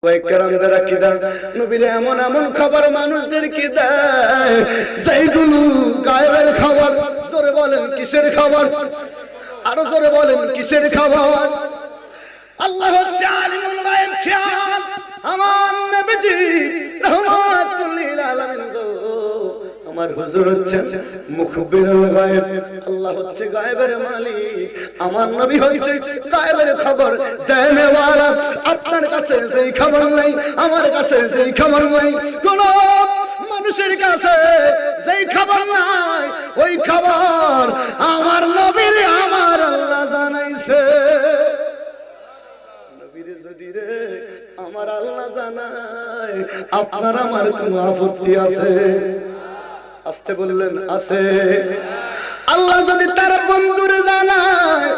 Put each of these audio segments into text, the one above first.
কেরামদের আকীদা নবীর এমন এমন খবর মানুষদেরকে দেয় যেগুলো গায়েবের খবর। জোরে বলেন কিসের খবর? আরো জোরে বলেন কিসের খবর? আল্লাহ হচ্ছে আলিমুল গায়ব খেয়াল। আমার নবীজি রাহমাতুল লিল আলামিন গো, আমার হুজুর হচ্ছেন মুখবিরুল গায়ব। আল্লাহ হচ্ছে গায়েবের মালিক, আমার নবী হচ্ছে গায়েবের খবর দেনেওয়ালা। আপনার কাছে যেই খবর নাই, আমার কাছে যেই খবর নাই, কোন মানুষের কাছে যেই খবর নাই, ওই খবর আমার নবীর আমার আল্লাহ জানাইছে। নবীরে যদি রে আমার আল্লাহ জানায়, আপনার আমার কোনো আপত্তি আছে? আসতে বললেন আছে। আল্লাহ যদি তার বন্ধুরে জানায়,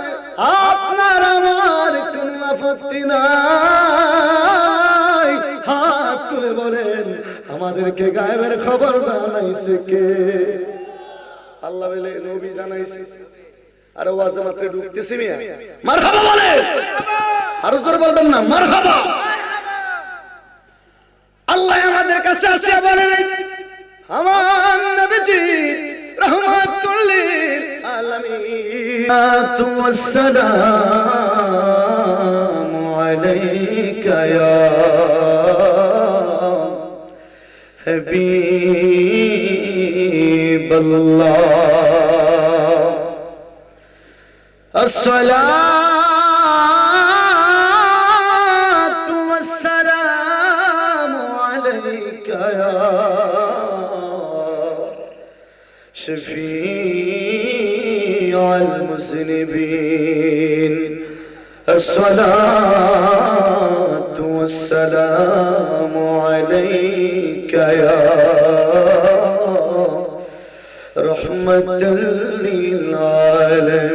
আপনার আমার কোনো আপত্তি নাই। হাত তুলে বলেন আমাদেরকে গায়েবের খবর জানাইছে কে? আল্লাহ বলে নবী জানাইছে। আর ওয়াজে মাত্র ঢুকতেছি মিয়া, মারহাবা বলেন। আরো জোরে বলবেন না মারহাবা। আল্লাহ আমাদের কাছে আসে বলেন আমার নবীজি রাহমাতুল লিল আলামিন আসসালামু আলাইকা ইয়া হাবিবাল্লাহ আসসালাতু ওয়াসসালামু আলাইকা ইয়া شفيع المذنبين الصلاة والسلام عليك يا رحمة للعالمين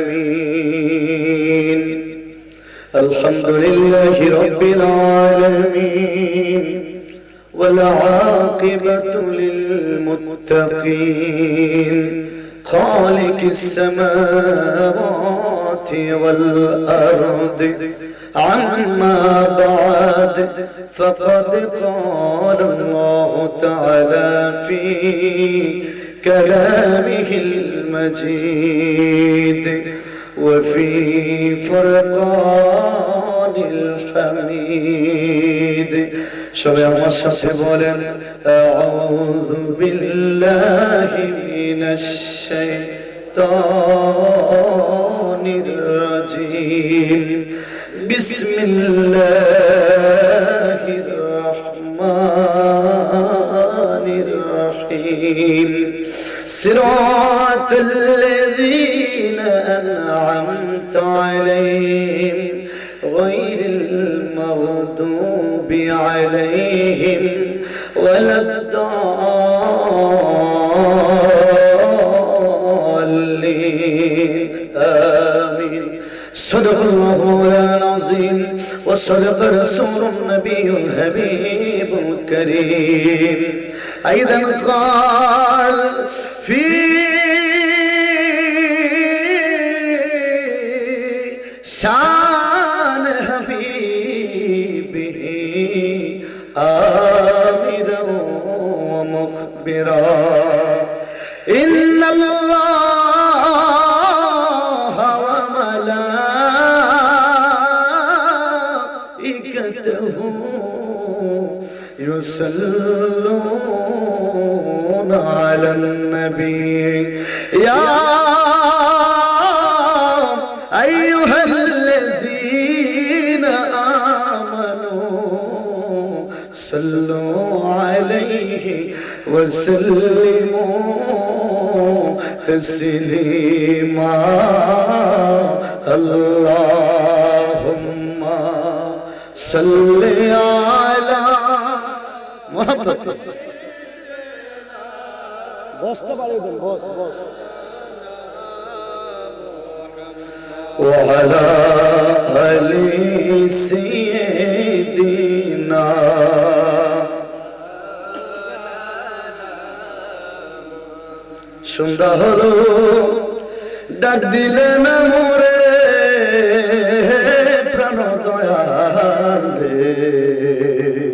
الحمد لله رب العالمين والعاقبة للمتقين خالق السماوات والأرض عما بعد فقد قال الله تعالى في كلامه المجيد وفي فرقان الحميد সবাই আমার সাথে বলেন আউযু বিল্লাহি মিনাশ শাইতানির রাজিম বিসমিল্লাহির রহমানির রহিম সিরাতাল্লাযীনা আন'আমতা আলাইহিম গায়রিল মাগদুবি عليهم ولا الضالين آمين صدق الله العظيم وصدق رسول النبي الحبيب الكريم أيضا قال في شان حبيبه آمرا ومخبرا إن الله وملائكته يصلون على النبي يا أيها الذين آمنوا صلوا عليه وسلموا تسليما اللهم صل على محمد وعلى آل سيدنا সুন্দর হলো ডাক দিলেন মোরে প্রাণ দয়াল রে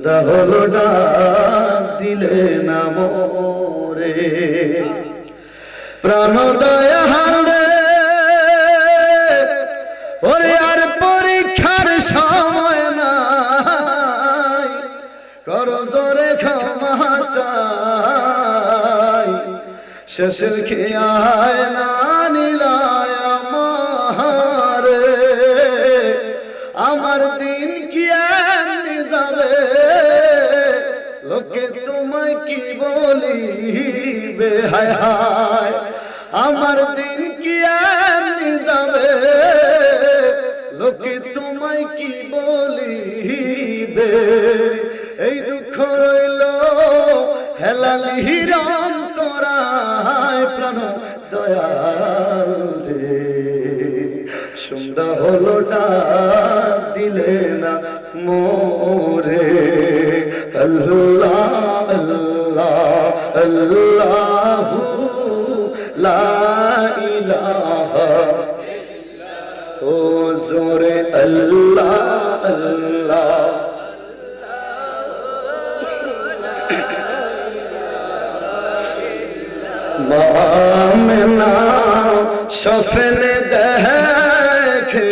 সন্ধ্যা হলো ডাক দিলে না মোরে প্রাণ দয়ালে ওরে আর পরীক্ষার সময় নাই করো জোরে ক্ষমা চাই শেষের খেয়ায় না নিলায় আমার দিন কি এমনি যাবে লোকে তোমায় কি বলিবে হায় হায় আমার দিন কি এমনি যাবে লোকে তোমায় কি বলিবে এই দুঃখ রইল হেলালি হিরম তোরায় প্রাণ দয়াল রে সন্ধ্যা হলো ডাক দিলে না মোরে আল্লাহ আল্লাহ আল্লাহু লা ইলাহা ও জোরে আল্লাহ আল্লাহ মামেনা সফনে দেখে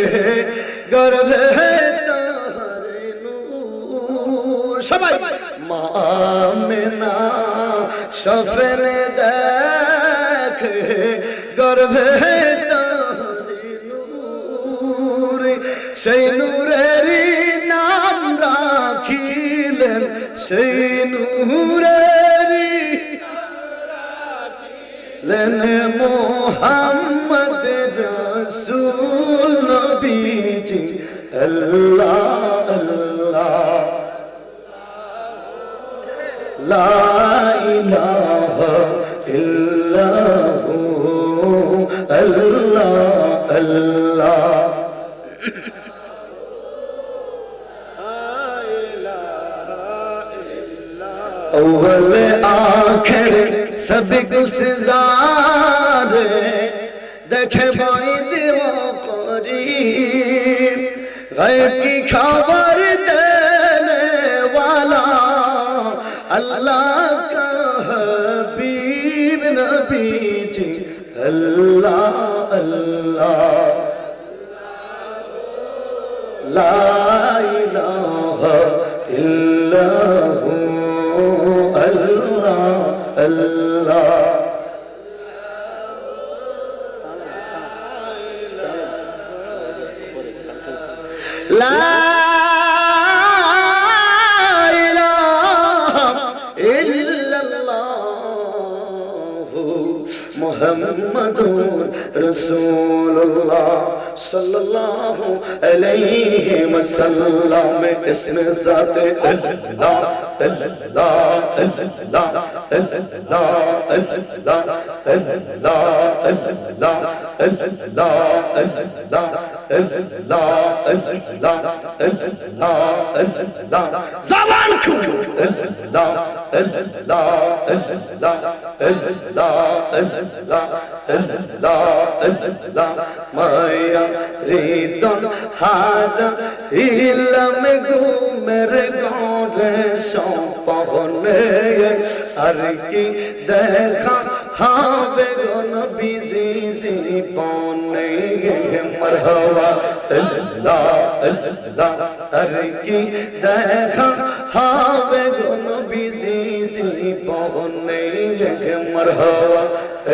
গর্ভে তারে নূর সবাই মামেনা সফনে দেখে গর্ভে তারে নূর সেই নূরেরই নাম রাখিলেন সেই নূরেরই লেনে মোহাম্মদ রসূল নবীজি আল্লাহ আল্লাহ লা ইলাহা ইল্লাহু আল্লাহ আল্লাহ अव्वल आखिर सब गुज़ार देखे भाई देवा करीब गैब की खबर देने वाला अल्लाह का हबीब नबी जी अल्लाह अल्लाह ला इलाहा इल्लल्लाहु अल्लाह अल्लाह ला इलाहा इल्लल्लाहु मुहम्मदुर रसूलुल्लाह सल्लल्लाहु अलैहि वसल्लम इसमें ज़ाते अल्लाह अल्लाह अल्लाह अल्लाह अल्लाह अल्लाह अल्लाह अल्लाह अल्लाह अल्लाह अल्लाह अल्लाह अल्लाह ज़बान खोलो अल्लाह अल्लाह अल्लाह अल्लाह अल्लाह अल्लाह अल्लाह माया रीतन हारा इलम गो मेरे गौरे पहुने हर की देखा हाँ बेगो नबी जी पौने मरहबा अल्लाह अल्लाह हर की देखा हाँ बेगो नबी जी पौने मरहबा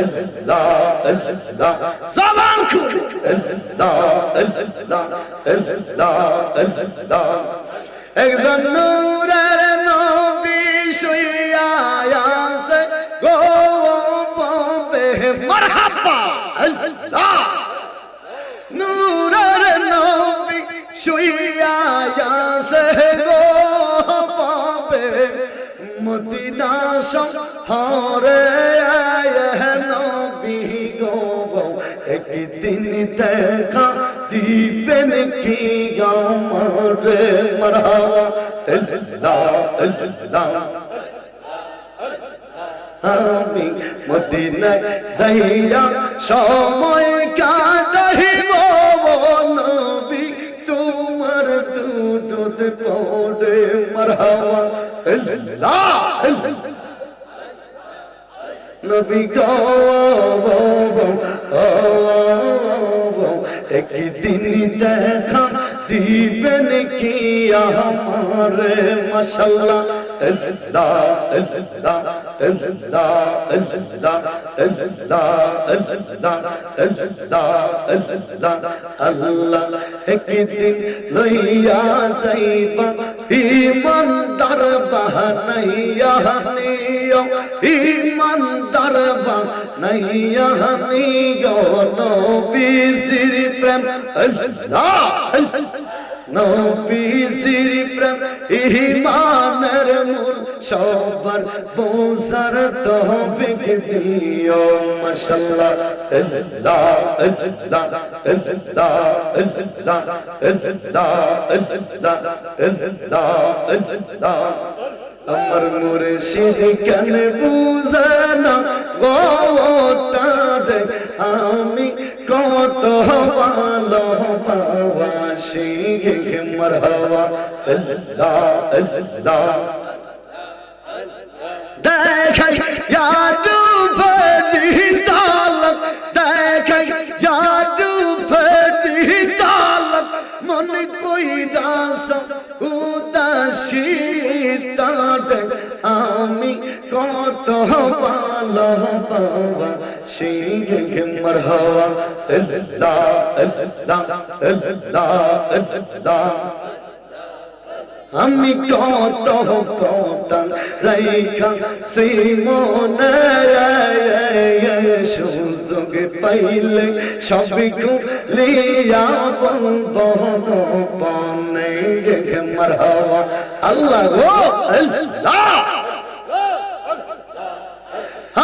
अल्लाह अल्लाह ज़बान खोलो अल्लाह अल्लाह अल्लाह अल्लाह एक ज़न्नूर नबी शुइया से गो पे मरहबा अल्लाह नूर नबी शुइया से गो पे मदीना शहरे आए नबी गो एक दिन देखा दीपन की गामरे मरहबा अल्लाह अल्लाह আমি মদিনায় যাইয়া সময় কাটাইব নবী তোমার দুটোতে পড়ে মারহাবা আল্লাহ নবী গো একদিন দেখা দিবেন কি আমারে মাশাআল্লাহ আল্লাহ আল্লাহ আল্লাহ আল্লাহ আল্লাহ আল্লাহ আল্লাহ আল্লাহ একদিন লইয়া যাইবা ইমানদার বানাইয়া নিও ইমানদার বানাইয়া নিও নবীর প্রেম আল্লাহ নবীর প্রেম ঈমানের মূল সবার বোঝার তৌফিক দিও মাশাআল্লাহ আল্লাহ আল্লাহ আল্লাহ আল্লাহ আল্লাহ আল্লাহ আল্লাহ আল্লাহ আমার মুর্শিদ কেন বুঝানা গো তারে আমি কত ভালোবাসি মারহাবা আল্লাহ আল্লাহ দেখাই ইয়াদু ফরিসালাত দেখাই ইয়াদু ফরিসালাত মন কই রাস উদাসী তারে আমি কত ভালোবাসি মারহাবা আল্লাহ আল্লাহ আল্লাহ আল্লাহ আমি কত কথা রাইখা শ্রীমনে সুযোগ পাইলে সবই লিয়া বলবো বনে মারহাবা আল্লাহ গো আল্লাহ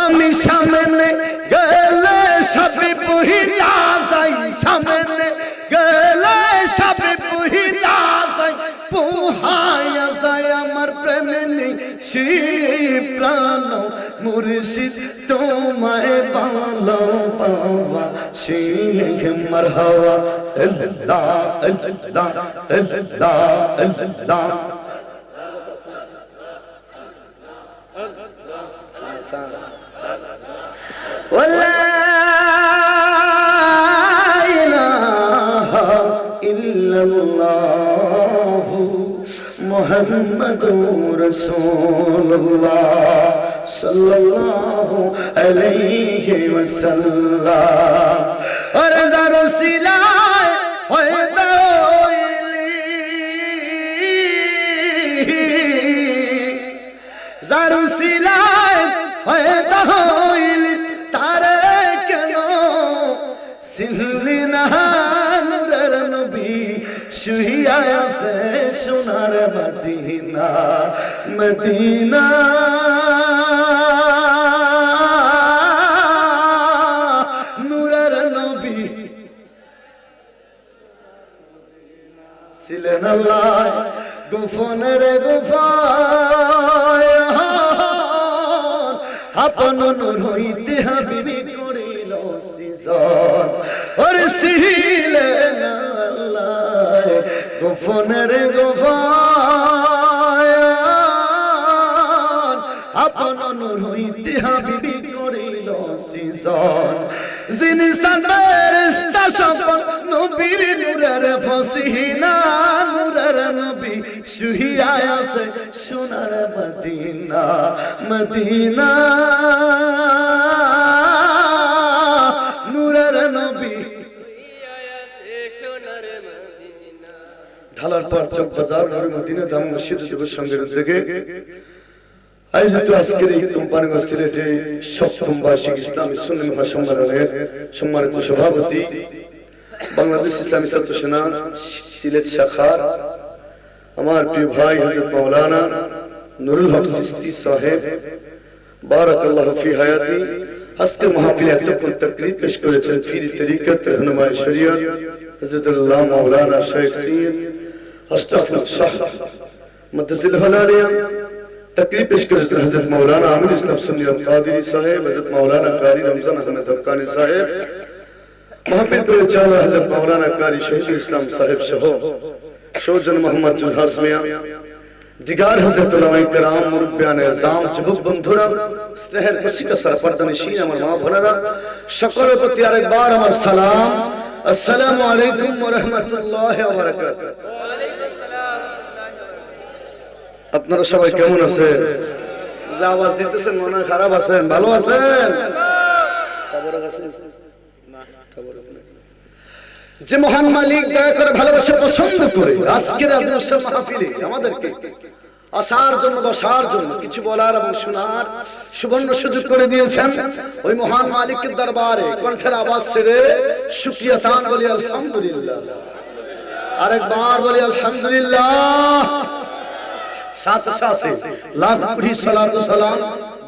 আমি সামনে গেলে সবই পুহিলা যাই সামনে গেলে সবই পুহিলা যাই পুহায়া যায় আমার প্রেমে নেই প্রাণ মুর্শিদ তোমায় ভালো পাওয়া সেই মারহাবা আল্লাহ আল্লাহ আল্লাহ আল্লাহ ولا إله إلا الله محمد رسول الله صلى الله عليه وسلم أرزا رسلا জারুসিলায় ফায়দা হইল তারে কেন সিনলি না নূরের নবী শুইয়া আছে সোনার মদিনা মদিনা নূরের নবী ছিলেন আল্লাহ গোপনের গোফায় আপন নূর হইতে হাবিবি করিল সৃজন ওরে ছিলেন আল্লাহ গোপনের গোফায় আপন নূর হইতে হাবিবি করিল সৃজন যিনি সানবেরেস্তা সপন নবীর নূরের ফসিনা নূরের নবী শুইয়া আছে সোনার মদিনা মদিনা নূরের নবী ঢালার পর চক বাজার নূর মদিনা জামে মসজিদ যুব সংঘের উদ্যোগে আয়োজিত আজকের এই কোম্পানিগঞ্জ সিলেটে ৭ম বার্ষিক ইসলামী সুন্নি মহাসম্মেলনের সম্মানিত সভাপতি বাংলাদেশ ইসলামী ছাত্র সেনা সিলেট শাখার আমার প্রিয় ভাই হযরত মাওলানা নুরুল হক চিশতি সাহেব বারাকাল্লাহু ফি হায়াতি আজকের মাহফিলে এতক্ষণ তাকরীর পেশ করেছেন ফির তরিকত रहनुमाई শরীয়ত হযরত আল্লাহ মাওলানা শেখ সৈয়দ আশরাফুল শাহ মুদ্দাসিল হালালিয়া तकरीर पेश कर हज़रत मौलाना आमिर इस्लाम सुन्नी अल-कादिरी साहिब हज़रत मौलाना कारी रमजान अहमद अफगानी साहिब महफिल परिचालन हज़रत मौलाना कारी शहीद इस्लाम साहिब शहो शोजन मोहम्मद जुल हासमिया দিগার হযরত উলামায়ে কেরাম মুরব্বিয়ানে জাম যুবক বন্ধুরা স্নেহের খুশিটা সারা পর্দানিশীন আমার মা বোনেরা সকলের প্রতি আরেকবার আমার সালাম আসসালামু আলাইকুম ওয়া রাহমাতুল্লাহি ওয়া বারাকাতুহু। আপনারা সবাই কেমন আছেন? যা আওয়াজ দিতেছেন মনে হয় খারাপ আছেন, ভালো আছেন? যে মহান মালিক দয়া করে ভালোবাসে পছন্দ করে আজকের আজকের মাহফিলে আমাদেরকে আসার জন্য বসার জন্য কিছু বলার এবং শোনার সুবর্ণ সুযোগ করে দিয়েছেন, ওই মহান মালিকের দরবারে কণ্ঠের আওয়াজ ছেড়ে শুকরিয়া তান বলি আলহামদুলিল্লাহ। আরেকবার বলি আলহামদুলিল্লাহ। সাথে সাথে লাখ কোটি সালাতু সালাম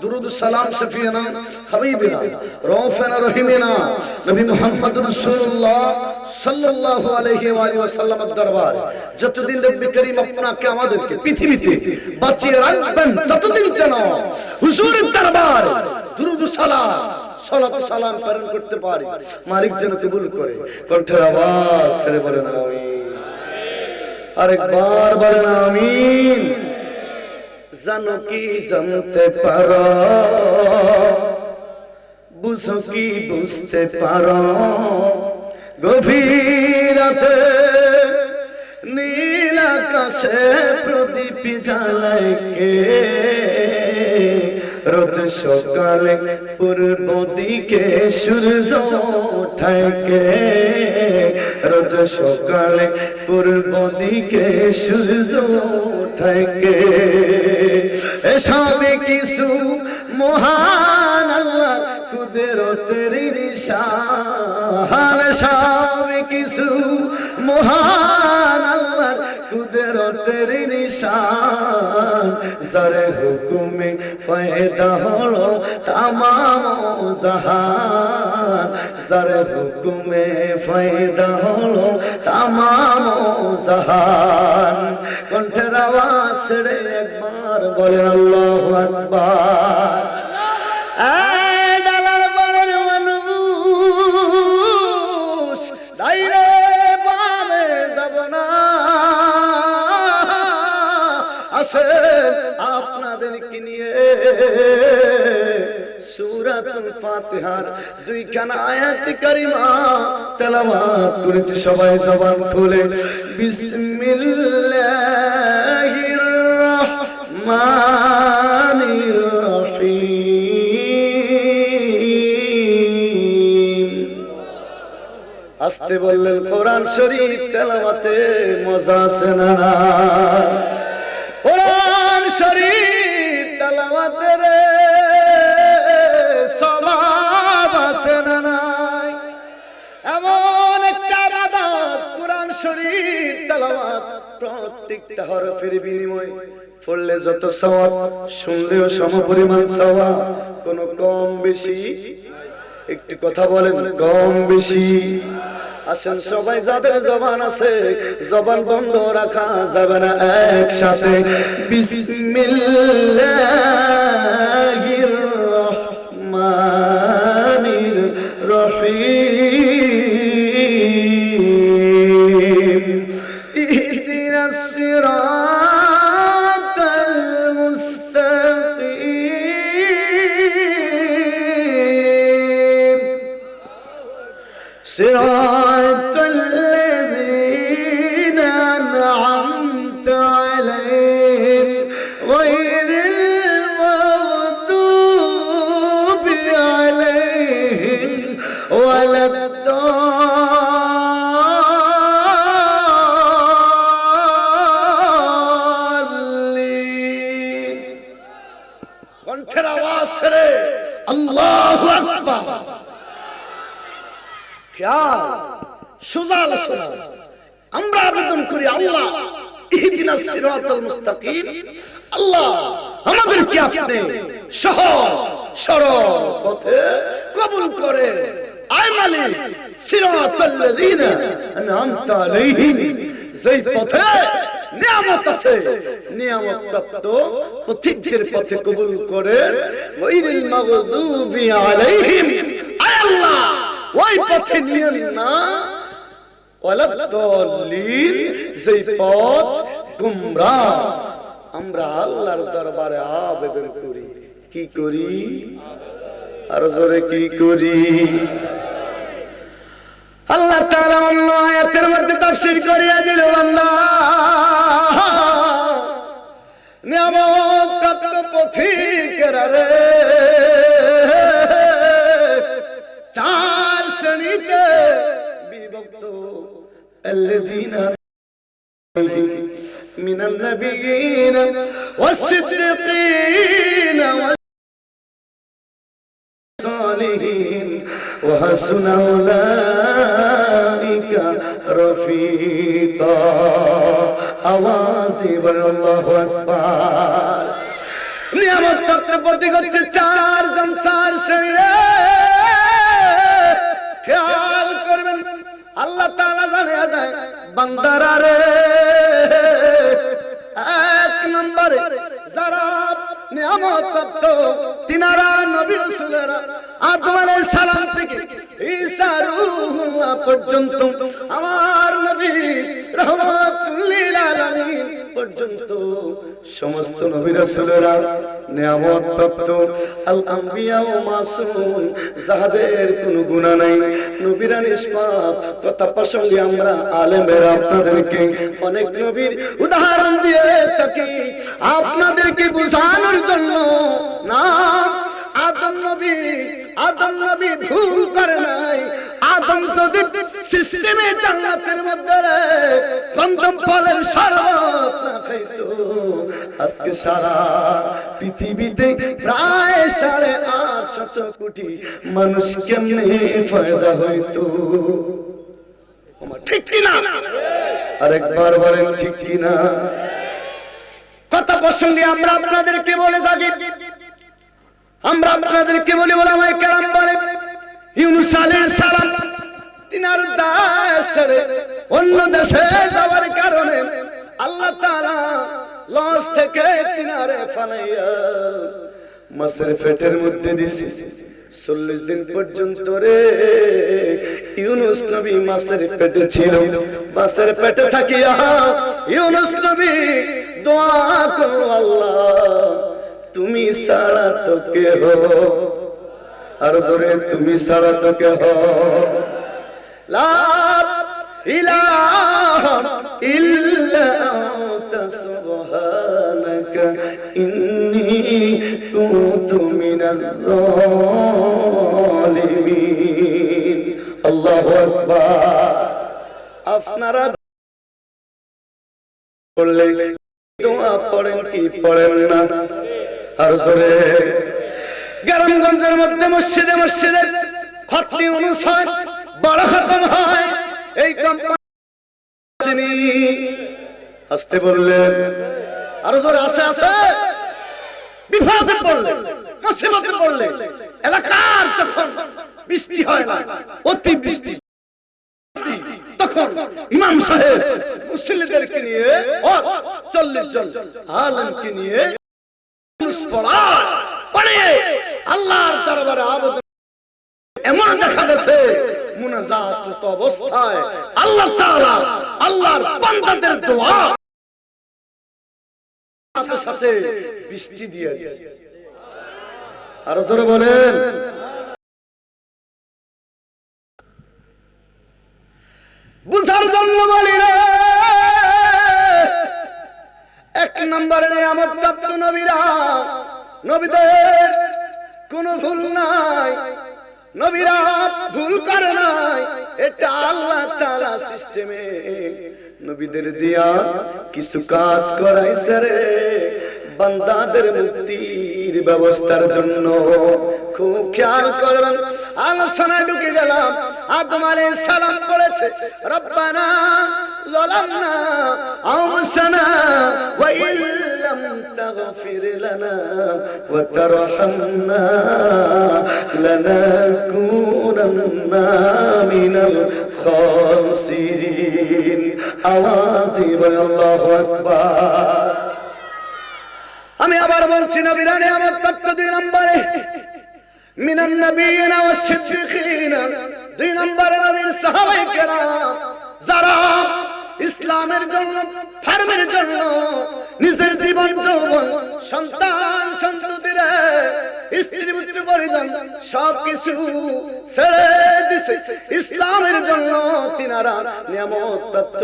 দুরুদ সালাম শফিনা হাবিবিনা রৌফনা রহিমিনা নবী মুহাম্মদ রাসূলুল্লাহ সাল্লাল্লাহু আলাইহি ওয়া আলিহি ওয়াসাল্লামের দরবারে যতদিন রব্বি করিম আপনাকে আমাদেরকে পৃথিবীতে বাঁচিয়ে রাখবেন ততদিন যেন হুজুরের দরবারে দুরুদ সালাম সালাতু সালাম প্রেরণ করতে পারি, মালিক যেন কবুল করে। কণ্ঠের আওয়াজ ছেড়ে বলেন আমিন। আরেকবার বলেন আমিন। জানো কি জানতে পারো, বুঝো কি বুঝতে পারো, গভীর রাতে নীল আকাশে প্রদীপ জ্বালায় কে, রোজ সকালে পূর্ব দিকে সূর্য ওঠায় কে, রোজ সকালে পূর্ব দিকে সূর্য ওঠায় কে। এসব কিছু মহান আল্লাহর কুদরতের নিশান, সব কিছু মহান আল্লাহর কুদরতের নিশান, যার হুকুমে পয়দা হলো তামাম জাহান, যার হুকুমে পয়দা হলো তামাম জাহান। কণ্ঠের আওয়াজ ছেড়ে একবার বলেন আল্লাহু আকবার। এই ডালার বড়ের মানুষ দাইরে বামে যাব না, আসেন আপনাদেরকে নিয়ে সূরাতুল ফাতিহার দুইখানা আয়াত কারিমা তেলাওয়াত করেছি সবাই জবান খুলে। বিসমিল্লাহির রহমানির রহিম। আস্তে বললেন কোরআন শরীফ তেলাওয়াতে মজা আছে না? কোরআন শরীফ তেলাওয়াতে রে সওয়াব আছে না নাই? এমন একটা ইবাদত কোরআন শরীফ তেলাওয়াত, প্রত্যেকটা হরফের বিনিময়ে পড়লে যত সওয়াব, শুনলেও সমপরিমাণ সওয়াব। কোনো কম বেশি? একটু কথা বলেন, কম বেশি? আসেন সবাই যাদের জবান আছে জবান বন্ধ রাখা যাবে না, একসাথে বিসমিল্লাহির রহমানির রহিম। ইহদিনাস সিরাতাল মুস্তাকিম, صراط الذين أنعمت عليهم غير المغضوب عليهم ولا الضالين। কণ্ঠের আওয়াজ ছেড়ে আল্লাহু আকবার। আমরা আবেদন করি আল্লাহ ইহদিনাস সিরাতাল মুস্তাকিম, আল্লাহ আমাদেরকে আপনি সহজ সরল পথে কবুল করে। আয় মালিক সিরাতাল লাযিনা আন'আমতা আলাইহিম, যেই পথে নিয়ামত আছে নিয়ামত প্রাপ্ত পথিকদের পথে কবুল করে। গায়রিল মাগদুবি আলাইহিম, আয় আল্লাহ ওই পথে নিয়েন না ওয়ালাদ-দাল্লিন, যেই পথ গোমরাহ আমরা আল্লাহর দরবারে আবেদন করি, কি করি? আর জোরে কি করি? আল্লাহ তাআলা অন্য আয়াতের মধ্যে তাফসীর করিয়া দিল, বান্দা নিয়ামত প্রাপ্ত পথিকেরা রে, চার শ্রেণীতে বিভক্ত। আল্লাযীনা মিনান নাবিয়্যিনা ওয়াস-সিদ্দীকিনা ওয়াস-সালিহিন ওয়া হাসুনা উলাইকা রফিকা। আওয়াজ দিয়ে বলেন আল্লাহু আকবার। নিয়ামত প্রাপ্ত পথিক হচ্ছে চারজন, চার শ্রেণী। খেয়াল করবেন, আল্লাহ তাআলা জানিয়ে দেয় বান্দারা রে, এক নম্বরে যারা নিয়ামত প্রাপ্ত তিনারা নবী রাসূলেরা আদম আলাইহিস সালাম থেকে ঈসা রূহুল্লাহ পর্যন্ত, আমার নবী রাহমাতুল লিল আলামিন পর্যন্ত সমস্ত নবী রাসূলেরা নিয়ামত প্রাপ্ত। আল আম্বিয়া ও মাসুম, যাদের কোনো গুনাহ নাই, নবীরা নিষ্পাপ। কথা প্রসঙ্গে আমরা আলেমেরা আপনাদেরকে অনেক নবীর উদাহরণ দিয়ে থাকি আপনাদেরকে বোঝানোর জন্য। না, আদম নবী ভুল করে নাই। আদম যদি সিস্টেমে জান্নাতের মধ্যে গন্ধম ফলের শরবত না খাইতো, আজকে সারা পৃথিবীতে প্রায় 850 কোটি মানুষ কেমনে ফায়দা হইতো? ঠিক কিনা? আরেকবার বলেন ঠিক কিনা? কথা প্রসঙ্গে আমরা আপনাদেরকে বলে থাকি, আমরা আপনাদেরকে বলি ওলামায়ে কেরাম বলে ইউনূস আলাইহিস সালাম তিনার দেশ ছেড়ে অন্য দেশে যাওয়ার কারণে আল্লাহ তাআলা লঞ্চ থেকে তিনারে ফালাইয়া মাছের পেটের মধ্যে দিছি। 40 দিন পর্যন্ত রে ইউনূস নবী মাছের পেটে ছিল। মাছের পেটে থাকিয়া ইউনূস নবী দোয়া করল, আল্লাহ তুমি ছাড়া তো কেহ, আর জোরে তুমি ছাড়া তো কেহ লা ইলাহা ইল্লা আনতা সুবহানাকা ইন্নী কুনতু মিনাল যালিমিন। আল্লাহু আকবার। আপনারা বললে দোয়া পড়েন কি পড়েন না? আর জোরে। গ্রামগঞ্জের মধ্যে মসজিদে মসজিদে খতমি উরুস হয়, বড় খতম হয়। এই কোম্পানি আসতে বললেন, আর জোরে আছে আছে। বিপদে পড়লে, মুসিবতে পড়লে, এলাকার যখন বৃষ্টি হয় না, অতি বৃষ্টি, তখন ইমাম সাহেব মুসল্লিদেরকে নিয়ে 40 জন আলেমকে নিয়ে আল্লাহর দরবারে আবেদন। এমন দেখা গেছে মুনাজাত অবস্থায় আল্লাহ তাআলা আল্লাহর বান্দাদের দোয়া সাথে সাথে বৃষ্টি দিয়ে দিয়েছে। আর জোরে বলেন। বুঝার জন্য বলি রে, এক নম্বরে নিয়ামত প্রাপ্ত নবীরা, নবীদের কোনো ভুল নাই, নবীরা ভুল করে নাই। এটা আল্লাহ তাআলা সিস্টেমে নবীদের দিয়া কিছু কাজ করাইছে রে বান্দাদের মুক্তির ব্যবস্থার জন্য। খুব খেয়াল করবেন। আলোচনায় ঢুকে গেলাম। আদম আলাইহিস সালাম বলেছে, রব্বানা যালামনা আনফুসানা ওয়া ইল্লাম তাগফির লানা ওয়া তারহামনা লানাকুনান্না মিনাল খাসিরিন। আওয়াজ দিয়ে বলেন আল্লাহু আকবার। আমি আবার বলছি, নবীরা নিয়ামত প্রাপ্ত 2 নম্বরে মিনান নাবিয়িনা ওয়াস সিদ্দীকিনা। 2 নম্বরে নবীর সাহাবায়ে কেরাম যারা ইসলামের জন্য, ধর্মের জন্য নিজের জীবন যৌবন, সন্তান সন্ততিরা, স্ত্রী পুত্র পরিজন সবকিছু ছেড়ে দিছে ইসলামের জন্য। তিনারা নিয়ামত প্রাপ্ত।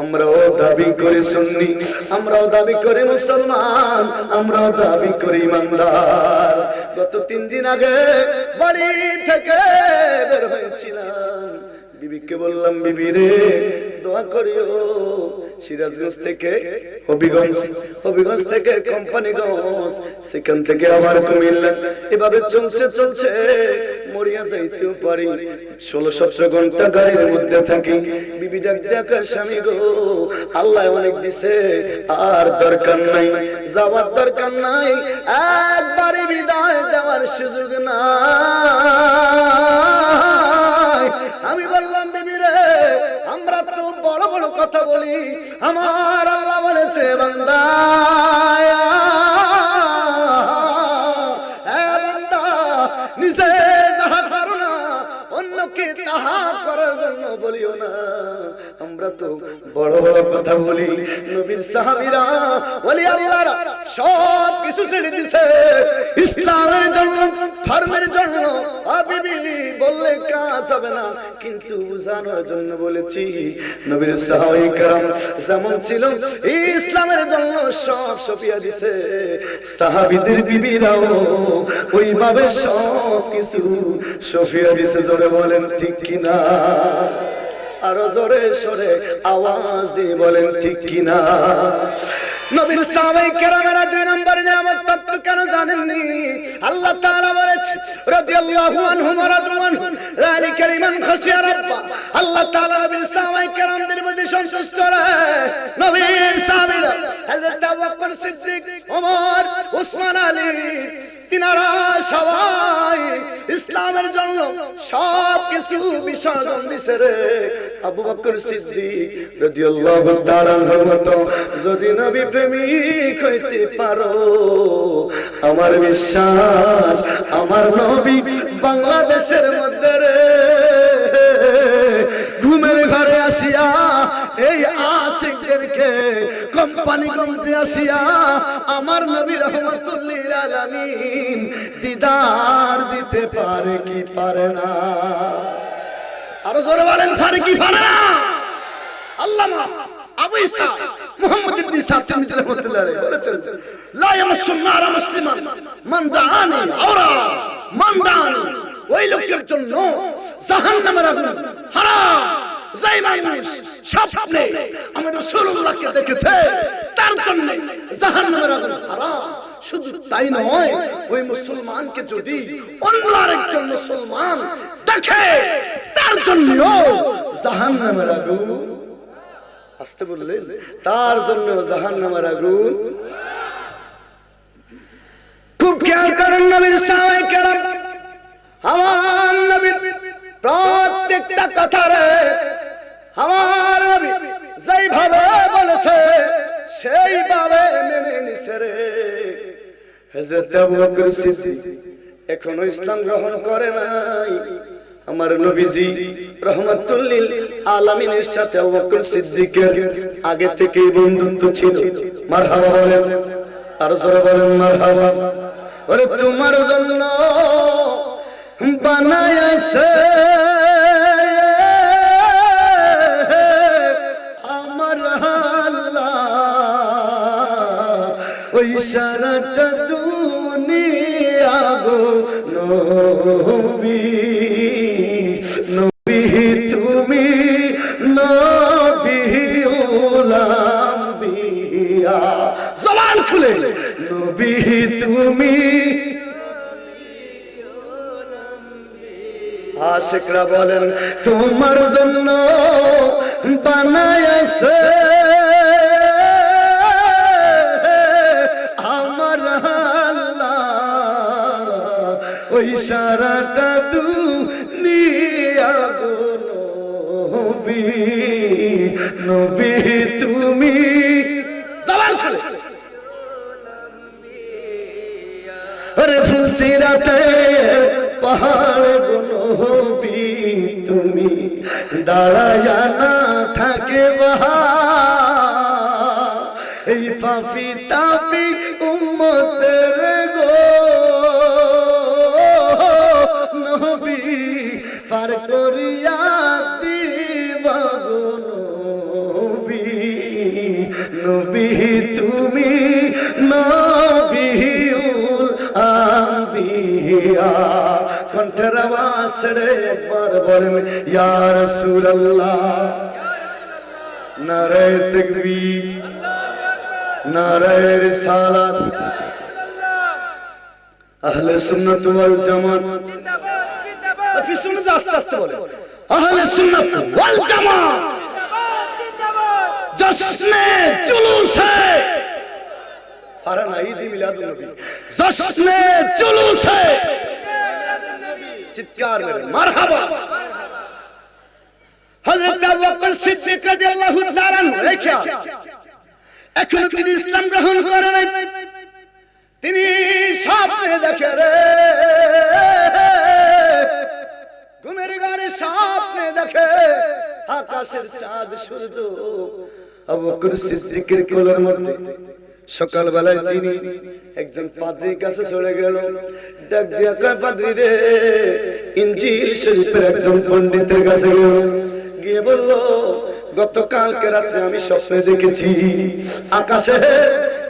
আমরাও দাবি করি সুন্নি, আমরাও দাবি করি মুসলমান, আমরাও দাবি করি ইমানদার। গত 3 দিন আগে বাড়ি থেকে বের হয়েছিলাম, বিবিকে বললাম, বিবি রে দোয়া করিও। সিরাজগঞ্জ থেকে হবিগঞ্জ, হবিগঞ্জ থেকে কোম্পানিগঞ্জ, সেখান থেকে আবার কুমিল্লা, এভাবে চলছে চলছে মরিয়া যাইতেও পারি। 16-17 ঘন্টা গাড়ির মধ্যে থাকি। বিবি ডাক দেখা, স্বামী গো আল্লাহ অনেক দিছে, আর দরকার নাই, যাওয়ার দরকার নাই, একবারে বিদায় দেওয়ার সুযোগ নাই। আমি বললাম, বিবি রে আমরা তো বড় বড় কথা বলি, আমার আল্লাহ বলেছে বান্দা, বান্দা নিজে যাহা করো না অন্যকে তাহা করার জন্য বলিও না। আমরা তো বড় বড় কথা বলি। নবীর সাহাবীরা ওলি আল্লাহরা সব কিছু ছেড়ে দিছে ইসলামের জন্য, ধর্মের জন্য। বিবি বললে কাজ হবে না, কিন্তু বুঝানোর জন্য বলেছি। নবীর সাহাবায়ে কেরাম যেমন ছিল ইসলামের জন্য সব সপিয়া দিছে, সাহাবীদের বিবিরাও ওইভাবে সব কিছু সপিয়া দিছে। জোরে বলেন ঠিক কিনা? আরো জোরে সরে আওয়াজ দিয়ে বলেন ঠিক কিনা? নবীর সাহাবায়ে কেরামেরা 2 নম্বর নিয়ামত প্রাপ্ত কেন জানেননি? আল্লাহ তাআলা বলেছে রাদিয়াল্লাহু আনহুম ওয়া রাদু আনহু যালিকা লিমান খাশিয়া রাব্বা। আল্লাহ তাআলা নবীর সাহাবায়ে কেরামদের প্রতি সন্তুষ্ট রয়ে নবীর সাহাবীরা হযরত আবু বকর সিদ্দিক, ওমর, ওসমান আলী, তিনারা সবাই ইসলামের জন্য সব কিছু বিসর্জন দিছে রে। আবু বকর সিদ্দিক রাদিয়াল্লাহু তাআলা আনহুর মতো যদি নবী প্রেমিক হইতে পারো, আমার বিশ্বাস আমার নবী বাংলাদেশের মধ্যে রে ঘুমের ঘরে আসিয়া এই আশিকদেরকে কোম্পানিগঞ্জে আসিয়া আমার নবী রাহমাতুল লিল আলামিন দিদার দিতে পারে কি পারে না? আরো জোরে বলেন, পারে কি পারে না? আল্লামা আবু ইসা মুহাম্মদ ইবনে ইসা তিরমিজি রাহমাতুল্লাহ আলাইহি বলেছেন, লা ইয়ামাসসুন নারা মুসলিমান মান দাআনি আওরা মান দাআনি। ওই লোকের জন্য জাহান্নামের আগুন হারাম। যেই মানুষ স্বপ্নে আমি রাসূলুল্লাহকে দেখেছে তার জন্য জাহান্নামের আগুন হারাম। শুধু তাই নয়, ওই মুসলমানকে যদি অন্য আরেকজন মুসলমান দেখে তার জন্য জাহান্নামের আগুন। আসতে বললেন, তার জন্য জাহান্নামের আগুন। খুব খেয়াল করেন নবীর সাহাবায়ে কেরাম, আমার নবীর প্রত্যেকটা কথারে আমার নবী যেইভাবে বলেছে সেইভাবে মেনে নিছে রে। হযরত আবু বকর সিদ্দিক এখনো ইসলাম গ্রহণ করে নাই। আমার নবীজি রাহমাতুল লিল আলামিনের সাথে আবু বকর সিদ্দিকের আগে থেকেই বন্ধুত্ব ছিল। মারহাবা বলেন, আর জোরে বলেন মারহাবা। ওরে তোমার জন্য বানাইছে আমার আল্লাহ ওই সারাটা দুনিয়া গো নবী, নবী তুমি নবী উলাম বিয়া। জবান খুলে নবী তুমি। আশিকরা বলেন, তোমার জন্য বানাইছে আমার আল্লাহ ওই সারাটা দুনিয়া গো নবী, নবী তুমি। জবান খুলে আরে ফুলসিরাতের পাহাড় গো নবী তুমি, দাঁড়ায়া না থাকে এই পাপি তাপি উম্মতের গো নবী পার করিয়া দিবা গো নবী নবী তুমি নবীউল আম্বিয়া কণ্ঠের আওয়াজ ছেড়ে একবার বলেন ইয়া রাসূলুল্লাহ নারে তাকবীর নারে রিসালাত আহলে সুন্নাত ওয়াল জামাত জিন্দাবাদ জিন্দাবাদ ফি সুন্নাত আস্তে আস্তে বলে আহলে সুন্নাত ওয়াল জামাত জিন্দাবাদ জিন্দাবাদ জশ্নে জুলুসে ফারানা ঈদ মিলাদুন নবী জশ্নে জুলুসে চিৎকার মেরে মারহাবা হযরত আবু বকর সিদ্দিক রাদিয়াল্লাহু তাআলা লেখা এখনো তিনি ইসলাম গ্রহণ করেন নাই তিনি স্বপ্নে দেখে রে ঘুমের ঘরে স্বপ্নে দেখে আকাশের চাঁদ সূর্য আবু বকর সিদ্দিকের কোলের মধ্যে সকাল বেলায় তিনি একজন পাদ্রীর কাছে চলে গেল ডাক দিয়া কয় পাদ্রী রে ইনজিল শরীফের একজন পণ্ডিতের কাছে গেল গিয়ে বলল গতকালকে রাতে আমি স্বপ্নে দেখেছি আকাশে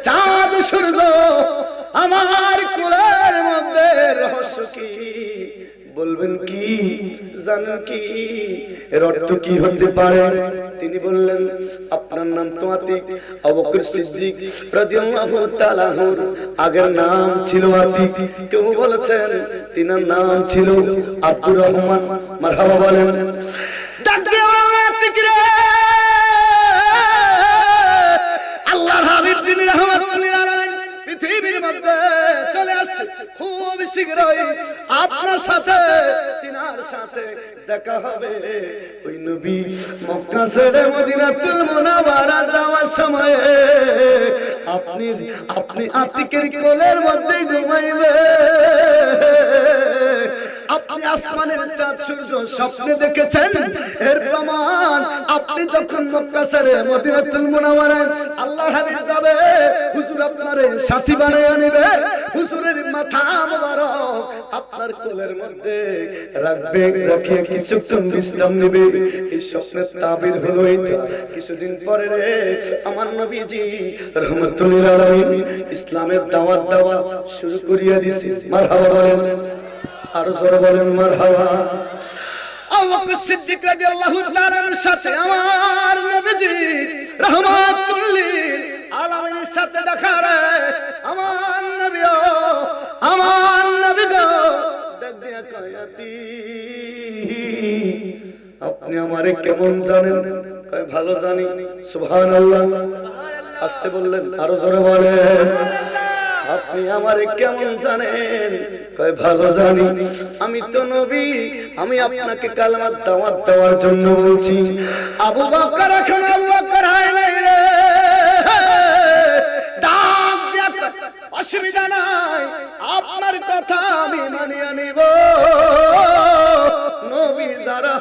চাঁদ সূর্য আমার কোলের মধ্যে রহস্য কি বলবেন কি জানেন কি এর অর্থ কি হতে পারে তিনি বললেন আপনার নাম তো আতিক আবু বকর সিদ্দিক রাদিয়াল্লাহু তাআলা আগের নাম ছিল আতিক কেউ বলেছেন তিনার নাম ছিল আব্দুর রহমান মারহাবা বলেন ডাক দিয়ে আতিক রে আল্লাহর হাবিব যিনি রাহমাতুল লিল আলামিন পৃথিবীর মধ্যে চলে আসছে খুব শীঘ্রই আপনার সাথে তিনার সাথে দেখা হবে ওই নবী মক্কা ছেড়ে মদিনাতুল মুনাওয়ারা যাওয়ার সময়ে আপনি আতিকের কোলের মধ্যে ঘুমাইবে আপনি আসমানের চাঁদ সূর্য স্বপ্নে দেখেছেন এর প্রমাণ আপনি যখন মক্কা ছেড়ে মদিনাতুল মুনাওয়ারায় আল্লাহর হাবিব যাবে হুজুর আপনারে সাথী বানায়া নেবে হুজুরের মাথা মোবারক আপনার কোলের মধ্যে রাখবে রাখিয়ে কিছুক্ষণ বিশ্রাম নেবে এই স্বপ্নের তাবির হলো এটা কিছুদিন পরে রে আমার নবীজি রাহমাতুল লিল আলামিন ইসলামের দাওয়াত দেওয়া শুরু করিয়া দিয়েছে মারহাবা বলেন আর জোরে বলেন মারহাবা আবু বকর সিদ্দিক রাদিয়াল্লাহু তাআলার সাথে আমার নবীজি রাহমাতুল লিল আলামিনের সাথে দেখা রে আমার নবী গো ডাক দিয়া কয়াতি আপনি আমারে কেমন জানেন কয় ভালো জানি সুবহানাল্লাহ আস্তে বললেন আর জোরে বলেন আপনি আমারে কেমন জানেন কয় ভালো জানি আমি তো নবী আমি আপনাকে কালেমার দাওয়াত দেওয়ার জন্য বলছি আবু বকর এখন আবু বকর হয় নাই রে ডাক দিয়া অসুবিধা নাই আপনার কথা আমি মানিয়ে নিব নবী যারা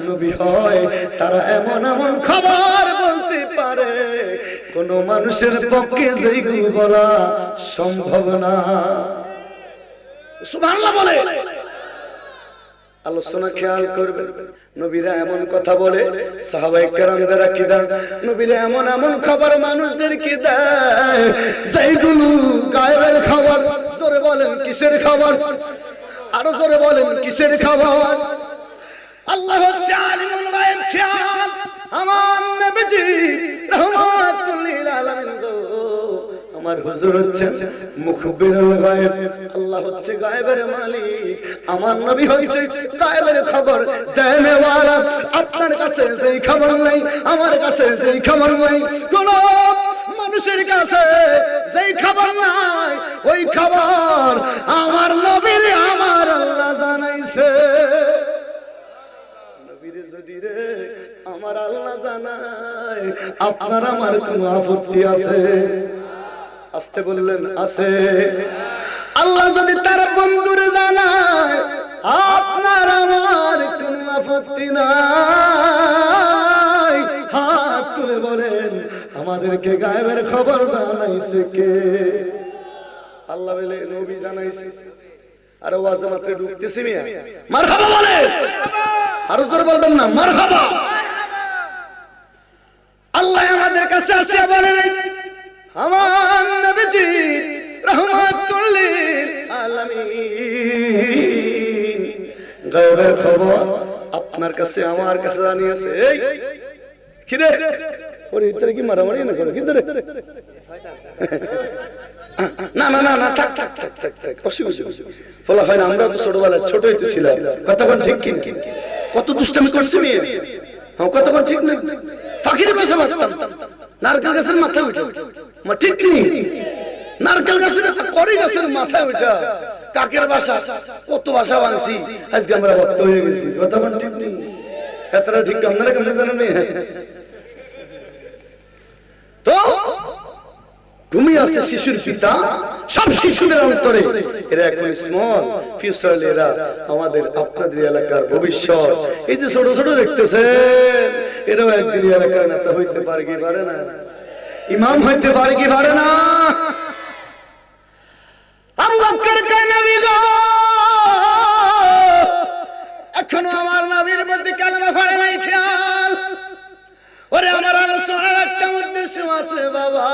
নবী হয় তারা এমন এমন খবর বলতে পারে কোন মানুষের পক্ষে যেগুলো বলা সম্ভব না সুবহানাল্লাহ বলে আলোচনা খেয়াল করবে নবীরা এমন কথা বলে সাহাবায়ে কেরামদের আকীদা নবীরা এমন এমন খবর মানুষদেরকে দেয় যেগুলো গায়েবের খবর জোরে বলেন কিসের খবর আরো জোরে বলেন কিসের খবর আল্লাহ হচ্ছে আলিমুল গায়ব খেয়াল আমার নবীজি রাহমাতুল লিল আলামিন গো আমার হুজুর হচ্ছেন মুখবিরুল গায়ব আল্লাহ হচ্ছে গায়েবের মালিক আমার নবী হচ্ছে গায়েবের খবর দেনেওয়ালা আপনার কাছে যেই খবর নাই আমার কাছে যেই খবর নাই কোন মানুষের কাছে যেই খবর নাই ওই খবর আমার নবীর আমার আল্লাহ জানাইছে নবীরে যদি রে আমার আল্লাহ জানায় আপনার আমার কোনো আপত্তি আছে আস্তে বললেন আছে আল্লাহ যদি তার বন্ধুরে জানায় আপনার আমার কোনো আপত্তি নাই। হাত তুলে বলেন আমাদেরকে গায়েবের খবর জানাইছে কে? আল্লাহ বলে নবী জানাইছে। আর ওয়াজে মাত্র ঢুকতেছি মিয়া, মারহাবা বলেন। আরো জোরে বলবেন না মারহাবা। আল্লাহ আমাদের কাছে আসে বলেন আমার নবীজি রাহমাতুল লিল আলামিন গায়েবের খবর আপনার কাছে আমার কাছে জানিয়েছে। এই কি রে ওরে ইতরে কি মারামারি না করে কি ধরে না না না না থাক থাক থাক থাক থাক অসুবিধা বলা হয় না। আমরা তো ছোটবেলায় ছোটই তো ছিলাম, কতক্ষণ ঠিক কি কত দুষ্টামি করছি মেয়ে। হ্যাঁ কতক্ষণ ঠিক না পাখির বাসা বাঁচতাম নারকেল গাছের মাথায় উঠে মা ঠিক কি নারকেল গাছের করি গাছের মাথায় উঠা কাকের বাসা কত বাসা ভাঙছি আজকে আমরা ভক্ত হয়ে গেছি। কতক্ষণ ঠিক নেই এতটা ঠিক আপনারা কেমন জানেন তো ঘুমিয়ে আসছে শিশুর পিতা। সব শিশুদের অন্তরে এরা এখন স্মল ফিউচার, এরা আমাদের আপনাদের এলাকার ভবিষ্যৎ। এই যে ছোট ছোট দেখতেছেন এরাও একদিন এলাকার নেতা হইতে পারে কি পারে না, ইমাম হইতে পারে কি পারে না। আবু বকর কে নবী গো, এখনো আমার নবীর প্রতি কালেমা পড়ে নাই খেয়াল। ওরে আমার আলোচনার একটা উদ্দেশ্য আছে বাবা,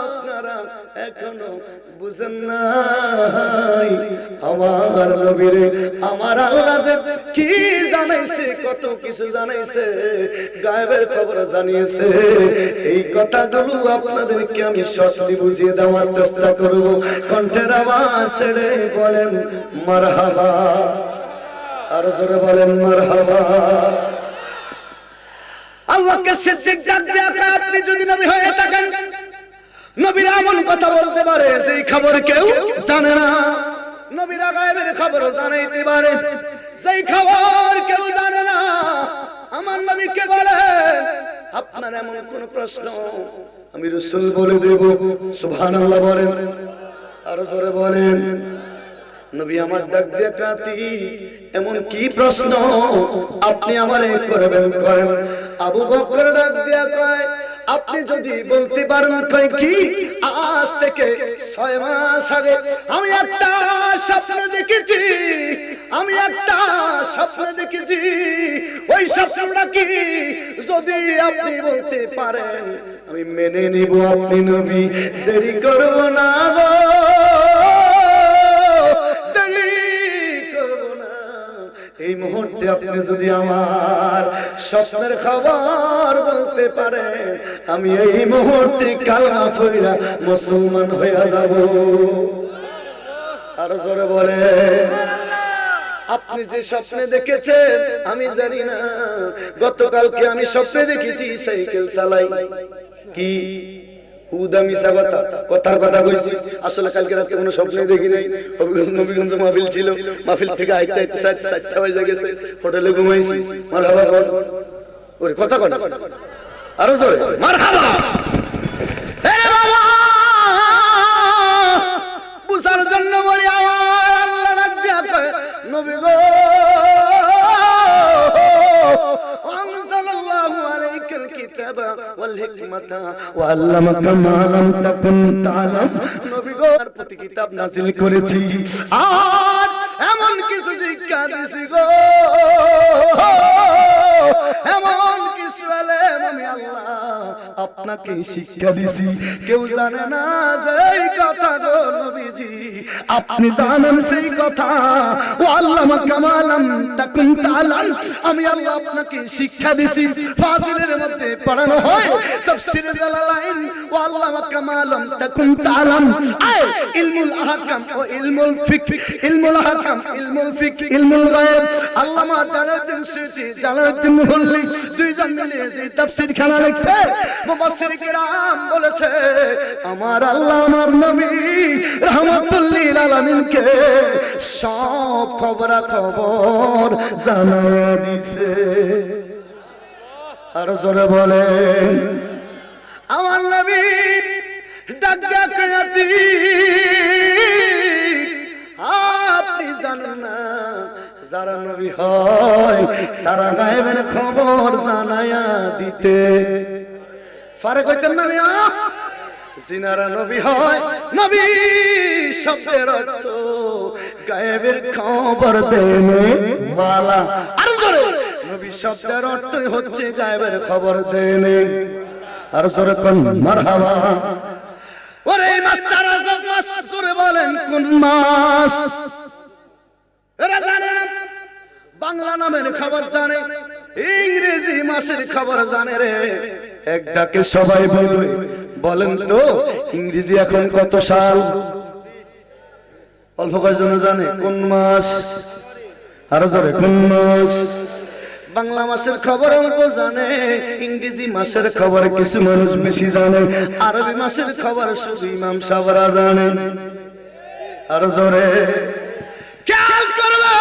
আপনারা এখনো বুঝেন নাই আমার নবীরে আমার আল্লাহ যে কি জানাইছে, কত কিছু জানাইছে, গায়েবের খবর জানিয়েছে। এই কথাগুলো আপনাদেরকে আমি শর্টলি বুঝিয়ে দেওয়ার চেষ্টা করব। কণ্ঠের আওয়াজ ছেড়ে বলেন মারহাবা, আর জোরে বলেন মারহাবা। আল্লাহকে সিদ্দিক ডাক দিয়া কয় আপনি যদি নবী হয়ে থাকেন, নবীরা এমন কথা বলতে পারে যেই খবর কেউ জানে না। নবীরা গায়েবের খবর জানাইতে পারে যেই খবর কেউ জানে না। আমার নবীকে বলেন আপনার এমন কোন প্রশ্ন আমি রাসূল বলে দেব। সুবহানাল্লাহ বলেন, আর জোরে বলেন। নবী আমার ডাক দিয়ে কাতি এমন কি প্রশ্ন আপনি আমারে করবেন করেন। আবু বকর ডাক দিয়া কয় আপনি যদি বলতে পারেন কয় কি, আজ থেকে 6 মাস আগে আমি একটা স্বপ্ন দেখেছি, আমি একটা স্বপ্ন দেখেছি। ওই স্বপ্নটা কি যদি আপনি বলতে পারেন আমি মেনে নিব আপনি নবী, দেরি করব না গো, এই মুহূর্তে আপনি যদি আমার স্বপ্নের খবর বলতে পারেন আমি এই মুহূর্তে কালেমা পড়া মুসলমান হয়ে যাব। আর জোরে বলে আপনি যে স্বপ্নে দেখেছেন আমি জানি না। গতকালকে আমি স্বপ্নে দেখেছি সাইকেল চালাই। কি কথার কথা কইছি, আসলে কালকে রাতে কোনো স্বপ্নই দেখি নাই। নবীগঞ্জ মাহফিল ছিল, মাহফিল থেকে আইতে আইতে 7টা বাজে গেছে, হোটেলে ঘুমাইছি। মারহাবা ওরে কথা কথা আরো জোরে মারহাবা। আরে বাবা বুঝার জন্য বলি আমার আল্লাহ ডাক দিয়া কয় নবী গো আনজালাল্লাহু আলাইকাল কিতাবা ওয়াল হিকমাতা ওয়া আল্লামাকা মা লাম তাকুন তাআলাম। নবী গো তার প্রতি কিতাব নাযিল করেছি, আর এমন কিছু শিক্ষা দিছি গো, এমন কিছু আলেম আমি আল্লাহ আপনাকে শিক্ষা দিছি কেউ জানে না সেই কথা গো নবীজি আপনি জানেন সেই কথা। ও আল্লামাকা মা লাম তাকুন তাআলাম, আমি আল্লাহ আপনাকে শিক্ষা দিছি। ফাজিলের মধ্যে পড়ানো হয় তাফসীর জালালাইন ও আল্লামাকা মা লাম তাকুন তাআলাম, ইলমুল আহকাম ও ইলমুল ফিকহ, ইলমুল আহকাম ইলমুল ফিকহ ইলমুল গায়ব। আল্লামা জালালউদ্দিন সুয়ুতী জালালউদ্দিন মুহল্লি দুইজন মিলে যে তাফসীর খানা লিখছে, মুফাসসির কিরাম বলেছে আমার আল্লাহ আমার নবী রাহমাতুল লিল আলামিনকে সব খবর জানায়া দিছে। আর জোরে বলেন আমার নবী ডাক দিয়া কয় আপনি জানেন না যারা নবী হয় তারা গায়েবের খবর জানায়া দিতে ফারেক হইতেন না মিয়া জিনারা নবী হয় নবী শব্দের অর্থ গায়েবের খবর দেনে ওয়ালা আর জোরে নবী শব্দের অর্থ হচ্ছে গায়েবের খবর দেনে আর জোরে কোন মারহাবা ওরে মাস্টার আজব মাস জোরে বলেন কোন মাস এরা জানে বাংলা নামের খবর জানে ইংরেজি মাসের খবর জানে রে এক ডাকে সবাই বলবে বলেন তো ইংরেজি এখন কত সাল অল্প কয়জন জানে কোন মাস আর জোরে কোন মাস বাংলা মাসের খবর অল্প জানে ইংরেজি মাসের খবর কিছু মানুষ বেশি জানে আরবি মাসের খবর শুধু ইমাম সাহেবরা জানে আর জোরে খেয়াল করবে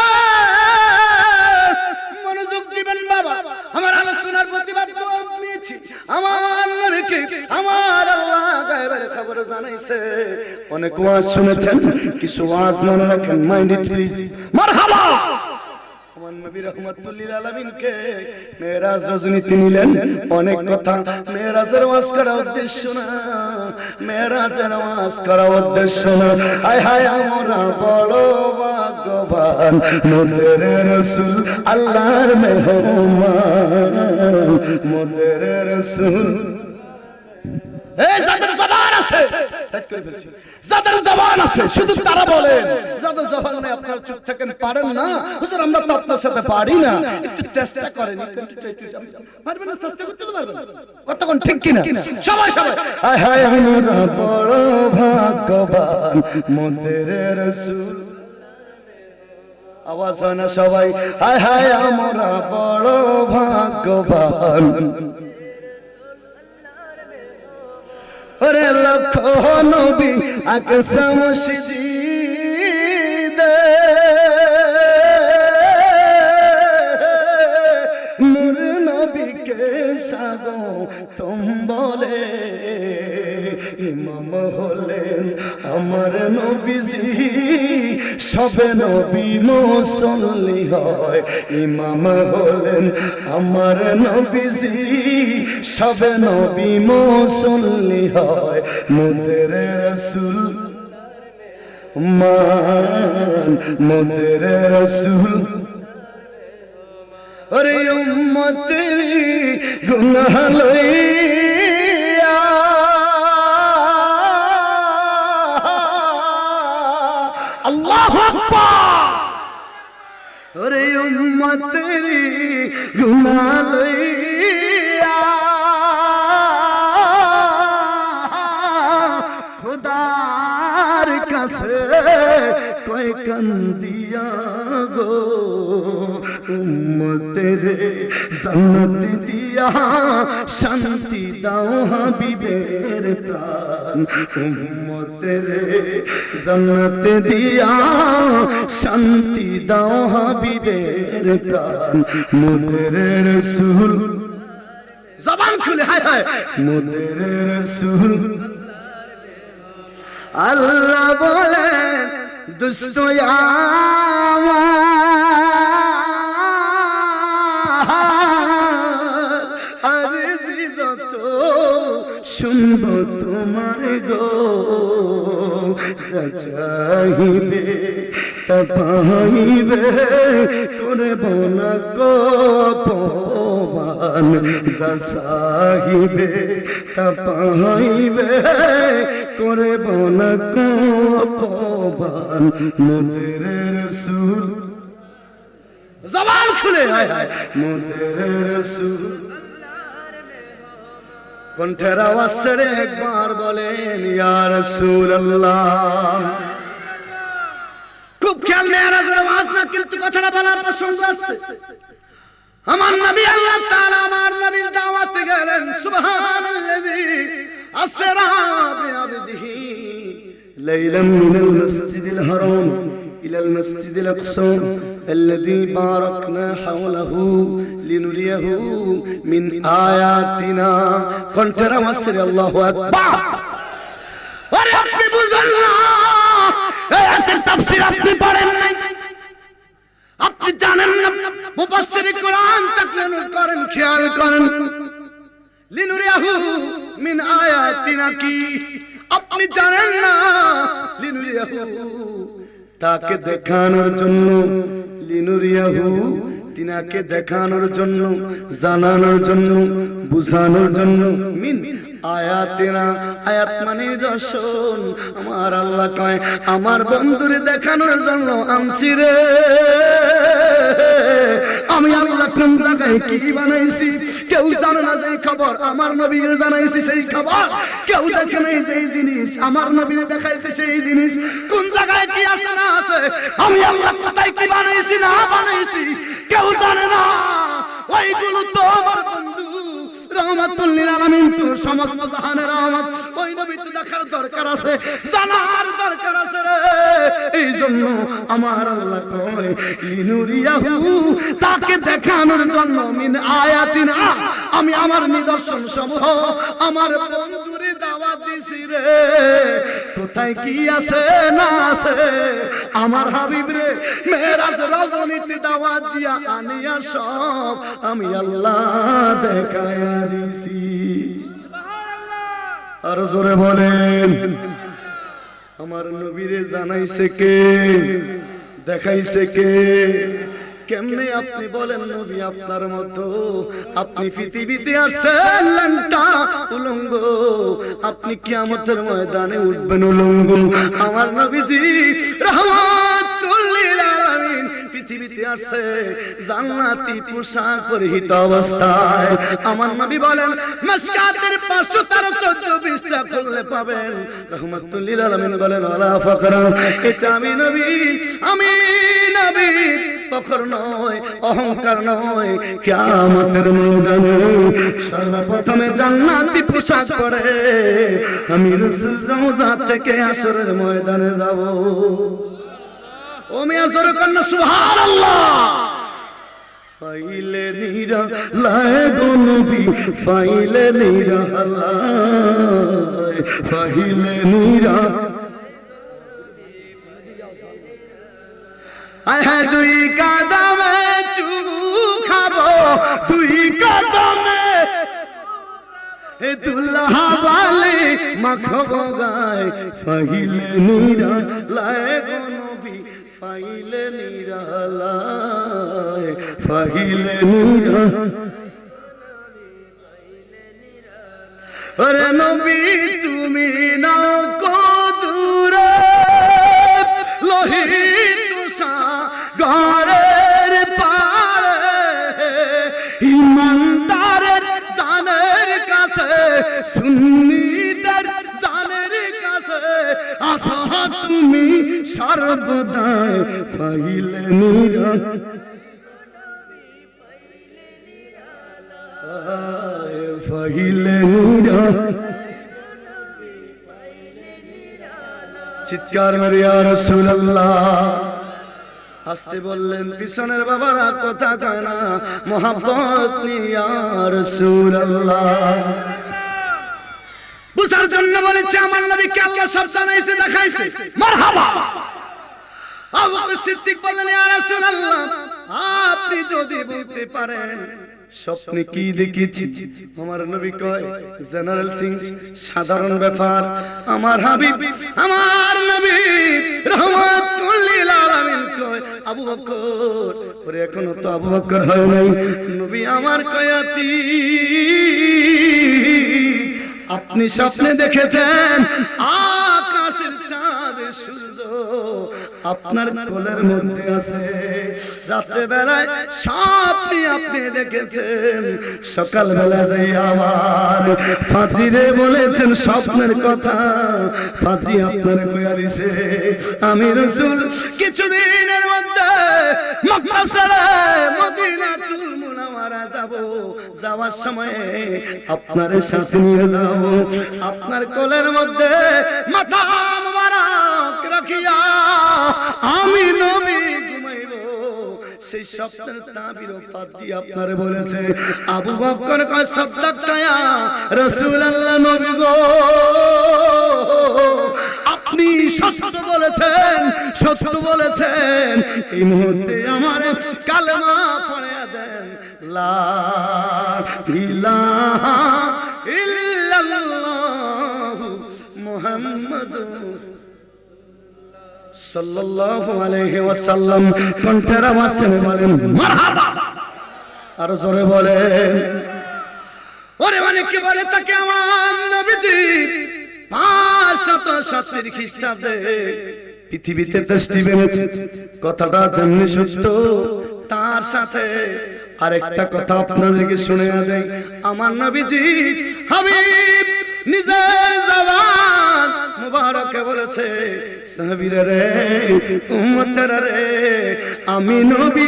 মনোযোগ দিবেন বাবা আমার আলোচনার প্রতিবাদ করেছি আমার নবীকে আমার আল্লাহ গায়েবের খবর জানাইছে অনেক ওয়াজ শুনেছেন কিছু ওয়াজ মনে রাখেন মাইন্ড ইট প্লিজ মারহাবা আমার নবী রাহমাতুল লিল আলামিনকে মেরাজ রজনীতে নিলেন অনেক কথা মেরাজের ওয়াজ করা উদ্দেশ্য না মেরাজের ওয়াজ করা উদ্দেশ্য না হায় হায় আমরা বড় ভাগ্যবান মোদের রাসূল আল্লাহর মেহমান মোদের রাসূল এই যাদের জবান আছে টাইট করে ফেলছি যাদের জবান আছে শুধু তারা বলেন যাদের জবান নেই আপনারা চুপ থাকেন পারেন না হুজুর আমরা তো আপনার সাথে পারি না একটু চেষ্টা করেন পারবেন না চেষ্টা করতে তো পারবেন কতক্ষণ ঠিক কি না সবাই সবাই হায় হায় আমরা বড় ভাগ্যবান মোদের রাসূল আওয়াজ হয় না সবাই হায় হায় আমরা বড় ভাগ্যবান ওরে লক্ষ নবী আকসাম সিজদে নূর নবীকে স্বাগতম বলে ইমাম হলেন আমার নবীজি সবে নবী মুসল্লি হয় ইমাম হলেন আমার নবীজি সবে নবী মুসল্লি হয় মোদের রাসূল মান মোদের রাসূল ওরে উম্মতের গুনাহ লইয়া আল্লাহু আকবার ওরে উম্মতের গুনাহ লইয়া খোদার কাছে কই কান্দিয়া গো উম্মতের জান্নাত দিয়া শান্তি দাও হাবিবের প্রাণ উম্মতের জান্নাত দিয়া শান্তি দাও হাবিবের প্রাণ মোদের রাসূল জবান খুলে হায় হায় মোদের রাসূল আল্লাহ বলেন দুষ্ট আরজি যত শুনব তোমার গো যা চাহিবে তা পাইবে করব না গোপন যা চাহিবে তা পাইবে করব না গোপন মোদের রাসূল জবান খুলে হায় হায় মোদের রাসূল কণ্ঠের আওয়াজ ছেড়ে একবার বলেন ইয়া রাসূলুল্লাহ খুব খেয়াল মেরাজের আওয়াজ না কিন্তু কথাটা বলার প্রসঙ্গ আছে আমার নবী আল্লাহ তাআলা আমার নবীর দাওয়াতে গেলেন সুবহানাল্লাযী আসরা বিআবদিহি লাইলাম মিনাল মাসজিদিল হারাম ইলাল মাসজিদিল আকসা الذي باركنا حوله لنريه من آياتنا কণ্ঠের আওয়াজ ছেড়ে আল্লাহু আকবার আরে আপনি বুঝেন না আয়াতের তাফসীর আপনি পড়েন নাই আপনি জানেন না মুফাসসির কোরআন তাকলিল করেন, খেয়াল করেন, লিনুরিয়াহু মিন আয়াতিনা কি, আপনি জানেন না লিনুরিয়াহু তাকে দেখানোর জন্য, লিনুরিয়াহু তিনাকে দেখানোর জন্য, জানানোর জন্য, বুঝানোর জন্য, মিন আয়াতিনা, আয়াত মানে দর্শন। আমার আল্লাহ কয় আমার বন্ধুরে দেখানোর জন্য আনছি রে। আমি আল্লাহ কোন জায়গায় কি বানাইছি কেউ জানে না, সেই খবর আমার নবীকে জানাইছি, সেই খবর কেউ দেখে নাই, সেই জিনিস আমার নবীকে দেখাইছে, সেই জিনিস কোন জায়গায় কি আছে না আছে, আমি আল্লাহ কোথায় কি বানাইছি না বানাইছি কেউ জানে না। ওইগুলো তো আমার বন্ধু রহমাতুল লিল আলামিন, সমস্ত জাহানের রহমত, ওই নবী তো দেখার দরকার আছে, জানার দরকার আছে রে। এই জন্য আমার আল্লাহ কয় লিনুরিয়াহু তাকে দেখানোর জন্য, মিন আয়াতিনা আমি আমার নিদর্শন সমূহ আমার বন্ধুরে দাওয়াত দিছি রে। কোথায় কি আছে না আছে আমার হাবিব রে মেরাজ রজনীতে দাওয়াত দিয়া আনিয়া সব আমি আল্লাহ দেখায়া দিছি। আর জোরে বলেন আমার নবীরে জানাইছে কে, দেখাইছে কে? কেমনে আপনি বলেন নবী আপনার মতো? আপনি পৃথিবীতে আসছেন ল্যাংটা উলঙ্গ, আপনি কিয়ামতের ময়দানে উঠবেন উলঙ্গ। আমার নবীজি রহমাতুল লিল আলামিন পৃথিবীতে আসছে জান্নাতি পোশাক পরিহিত অবস্থায়। আমার নবী বলেন মিশকাতের 513-14-20টা খুললে পাবেন। রহমাতুল লিল আলামিন বলেন ওয়ালা ফাকরা, এটা আমি নবী, আমি নবীর ফখর নয়, অহংকার নয়। কিয়ামতের ময়দানে সর্বপ্রথমে জান্নাতি পোশাক পরে আমি রাসূল রওজা থেকে হাশরের ময়দানে যাব। ও মিয়া জোরে কন্না সুবহানাল্লাহ। ফাইলে নিরা লায়ে গো নবী, ফাইলে নিরা লায়ে, ফাইলে নিরা আয় দুই কদমে চুমু খাবো, দুই কদমে দুল্লাহ বালি মাখবো গায়। ফাইলে নিরা লায়ে গো নবী, ফাইলে নিরা লায়ে, ফাইলে নিরা। ওরে নবী তুমি নাও কদুরে লোহিত সাগরের পারে, ইমানদারের জানের কাছে, সুন্নিদের জানের কাছে আসো তুমি সর্বদাই। ফাইলে নিরা, ফাইলে নিরা। চিৎকার মেরে ইয়া রাসূলুল্লাহ। আসতে বললেন পিছনের বাবারা কথা কয় না, মোহাব্বত নিয়া রাসূলুল্লাহ বুঝার জন্য বলেছে আমার নবীকে আল্লাহ সব জানাইছে, দেখাইছে। মারহাবা। আবু বকর সিদ্দিক বললেন ইয়া রাসূলুল্লাহ আপনি যদি বলতে পারেন স্বপ্নে কি দেখেছি। আমার নবী কয় জেনারেল থিংস, সাধারণ ব্যাপার। আমার হাবিব আমার নবী রহমাতুল লিল আলামিন কয় আবু বকর, ওরে এখনো তো আবু বকর হয় নাই। নবী আমার কয়াতি আপনি স্বপ্নে দেখেছেন আকাশের চাঁদ সূর্য আপনার কোলের মধ্যে আছে। রাতে বেলায় স্বপ্নে আপনি দেখেছেন, সকাল বেলা যাই আবার ফাতিরে বলেছেন স্বপ্নের কথা। ফাতি আপনার কইয়া দিছে আমি রাসূল কিছুদিনের মধ্যে মক্কা ছেড়ে মদিনাতুল মুনাওয়ারা যাব। যাওয়ার সময় আপনার সাথে নিয়ে যাব, আপনার কোলের মধ্যে মাথা মোবারক রাখিয়া আমি নবী ঘুমাইব। সেই স্বপ্নের তাবির ফাতি আপনার বলেছে। আবু বকর কয় সাদাক্তা ইয়া রাসূলুল্লাহ, নবী গো আপনি আপনি সত্য বলেছেন, সত্য বলেছেন। এই মুহূর্তে আমার কালেমা পড়ে দেন, লা ইলাহা ইল্লাল্লাহু মুহাম্মাদুর সাল্লাল্লাহু আলাইহি ওয়াসাল্লাম। কণ্ঠের আওয়াজ শুনে বলেন মারহাবা, আর জোরে বলেন। ওরে অনেকে বলে তাকে আমার নবীজি 570 খ্রিস্টাব্দে পৃথিবীতে দৃষ্টি বেঁধেছে। কথাটা যেমনি সত্য, তার সাথে আরেকটা কথা আপনাদেরকে শুনে দেই। আমার নবীজি হাবিব নিজের জবান মুবারকে বলেছে, সাহাবীরা রে, উম্মতেরা রে, আমি নবী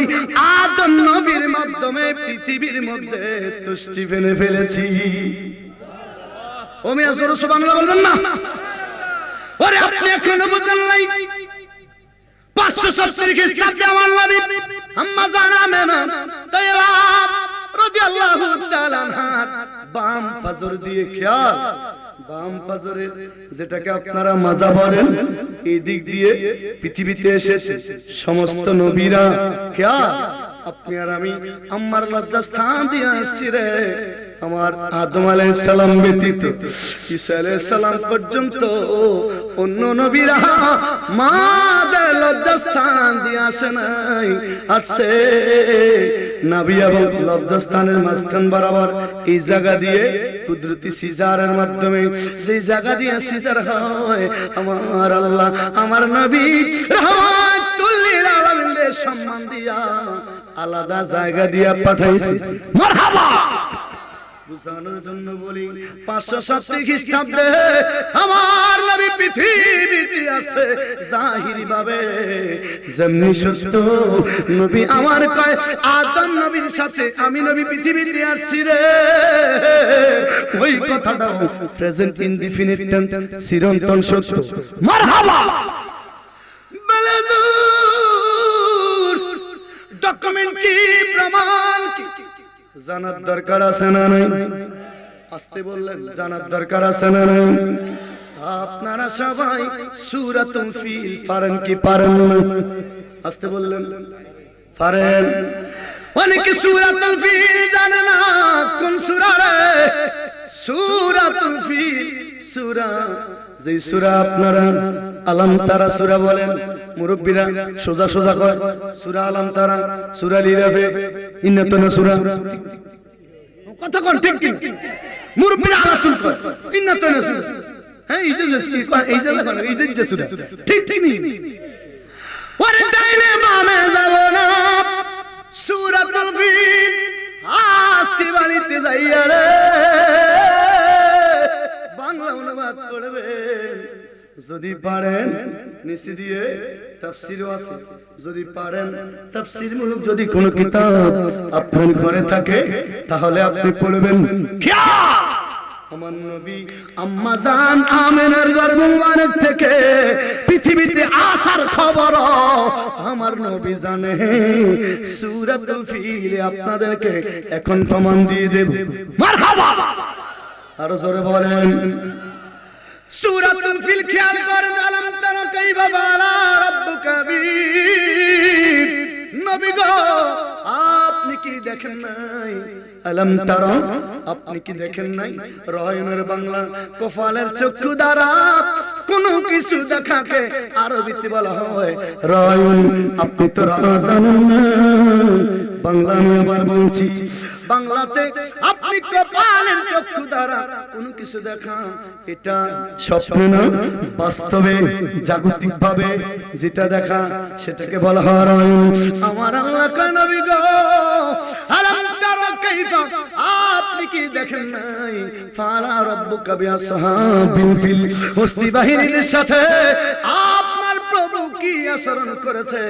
আদম নবীর মাধ্যমে পৃথিবীর মধ্যে তুষ্টি ফেলে ফেলেছি। ও মিয়া জোরে সুবহানাল্লাহ বলবেন না? ওরে আপনি এখনো বুঝেন নাই, 570 খ্রিস্টাব্দে আমার নবী আম্মা জান আমেনা তাইয়্যিবা রাদিয়াল্লাহু তাআলা আনহা বাম পাজর দিয়ে, খেয়াল, বাম পাজরে যেটাকে আপনারা মাজা বলেন, এই দিক দিয়ে পৃথিবীতে এসেছে সমস্ত নবীরা। খেয়াল, আপনি আর আমি আম্মার লজ্জাস্থান দিয়ে আসছি রে। আমার আদম আলাইহিস সালাম ব্যতীত ঈসা আলাইহিস সালাম পর্যন্ত অন্য নবীরা মাদের লজ্জাস্থান দিয়ে আসে নাই। আসছে নবী এবং লজ্জাস্থানের মাঝখান বরাবর এই জায়গা দিয়ে কুদরতি সিজারের মাধ্যমে যে জায়গা দিয়ে সিজার হয়, আমার আল্লাহ আমার নবী রাহমাতুল লিল আলামিনের সম্মান দিয়া আলাদা জায়গা দিয়া পাঠাইছে। মারহাবা, বুঝানোর জন্য বলি 570 খ্রিস্টাব্দে আমার নবী পৃথিবীতে আছে জাহিরি ভাবে, যেমনি সত্য নবী আমার কয় আদম নবীর সাথে আমি নবী পৃথিবীতে আসছি রে, ওই কথাটাও প্রেজেন্ট ইনডিফিনিট টেন্স চিরন্তন সত্য। মারহাবা, বেলাদুর ডকুমেন্ট কি, প্রমাণ কি জানার দরকার আছে না নাই? আসতে বললেন, জানার দরকার আছে না নাই? আপনারা সবাই সূরাতুল ফিল পারেন কি পারেন না? আসতে বললেন পারেন। অনেকে সূরাতুল ফিল জানে না কোন সূরা রে? সূরাতুল ফিল সূরা, যে সূরা আপনারা আলাম তারা সূরা বলেন, মুরব্বিরা সোজা সোজা কয় সূরা আলাম তারা, সূরা লিরাফে, ইন্নাতুনা সূরা, কথা কোন ঠিক ঠিক, মুরব্বিরা আলাতুল কয় ইন্নাতুনা সূরা, হ্যাঁ এই যে সূরা ঠিক ঠিক নি। ওরে ডাইনে বামে যাব না, সূরাতুল ফিল আজকে বাড়িতে যাইয়া রে বাংলা অনুবাদ করবেন যদি পারেন। নিচে দিয়ে তাফসীরও আছে, যদি পারেন তাফসীর মূলক যদি কোনো কিতাব আপনার ঘরে থাকে তাহলে আপনি পড়বেন। আমার নবী আম্মা জান আমেনার গর্ভ মুবারক থেকে পৃথিবীতে আসার খবর আমার নবী জানে। সূরাতুল ফিল আপনাদেরকে এখন প্রমাণ দিয়ে দেব। মারহাবা, আরো জোরে বলেন। সূরাতুল ফিল খেয়াল করেন, আলাম তারা কাইফা ফাআলা রাব্বুকা বিল, নবী গো আপনি কি দেখেন নাই? আলাম তারা, আপনি কি দেখেন নাই? রয়নের বাংলা, কফালের চক্ষু দ্বারা কোনো কিছু দেখাকে আরবিতে বলা হয় রয়ন। আপনি তো জানেন না, বাংলা আমি আবার বলছি, বাংলাতে আপনি কপালের চক্ষু দ্বারা কোনো কিছু দেখা, এটা স্বপ্ন না, বাস্তবে জাগতিক ভাবে যেটা দেখা সেটাকে বলা হয় রয়ন। আমার আল্লাহ নবী গো আলাম তারা কাইফা, আপনি কি দেখেন নাই? ফালা রাব্বুকা বিআসহাবিল ফিল, হস্তি বাহিনীর সাথে আপনার প্রভু কি আচরণ করেছে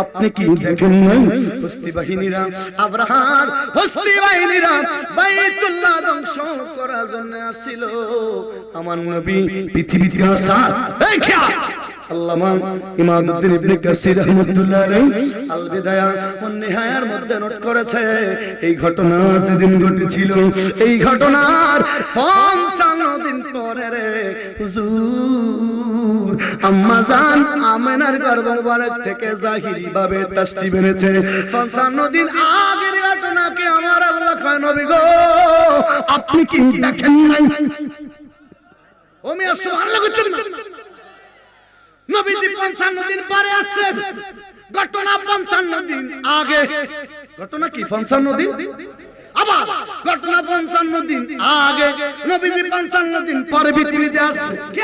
আপনি কি দেখেন নাই? হস্তি বাহিনীরা, আব্রাহার হস্তি বাহিনীরা বাইতুল্লাহ ধ্বংস করার জন্য আসছিল। আমার নবী পৃথিবীতে আসা, এই খেয়াল আল্লামা ইমাদউদ্দিন ইবনে কাসির রাহমাতুল্লাহ আলাইহি আল বিদায়া ওয়ান নিহায়ার মধ্যে নোট করেছে এই ঘটনা যেদিন ঘটেছিল এই ঘটনার 55 দিন পরে রে হুজুর আম্মা জান আমেনার গর্ভ মুবারক থেকে জাহিরি ভাবে তাশরিফ এনেছে 55 দিন আগের ঘটনাকে আমার আল্লাহ কয় নবী গো আপনি কি দেখেন নাই ও মিয়া সুবহানাল্লাহ কইতেন না নবীজি 55 দিন পরে আসছে ঘটনা 55 দিন আগে ঘটনা কি 55 দিন আবার ঘটনা 55 দিন আগে নবীজি 55 দিন পরে পৃথিবীতে আসছে কি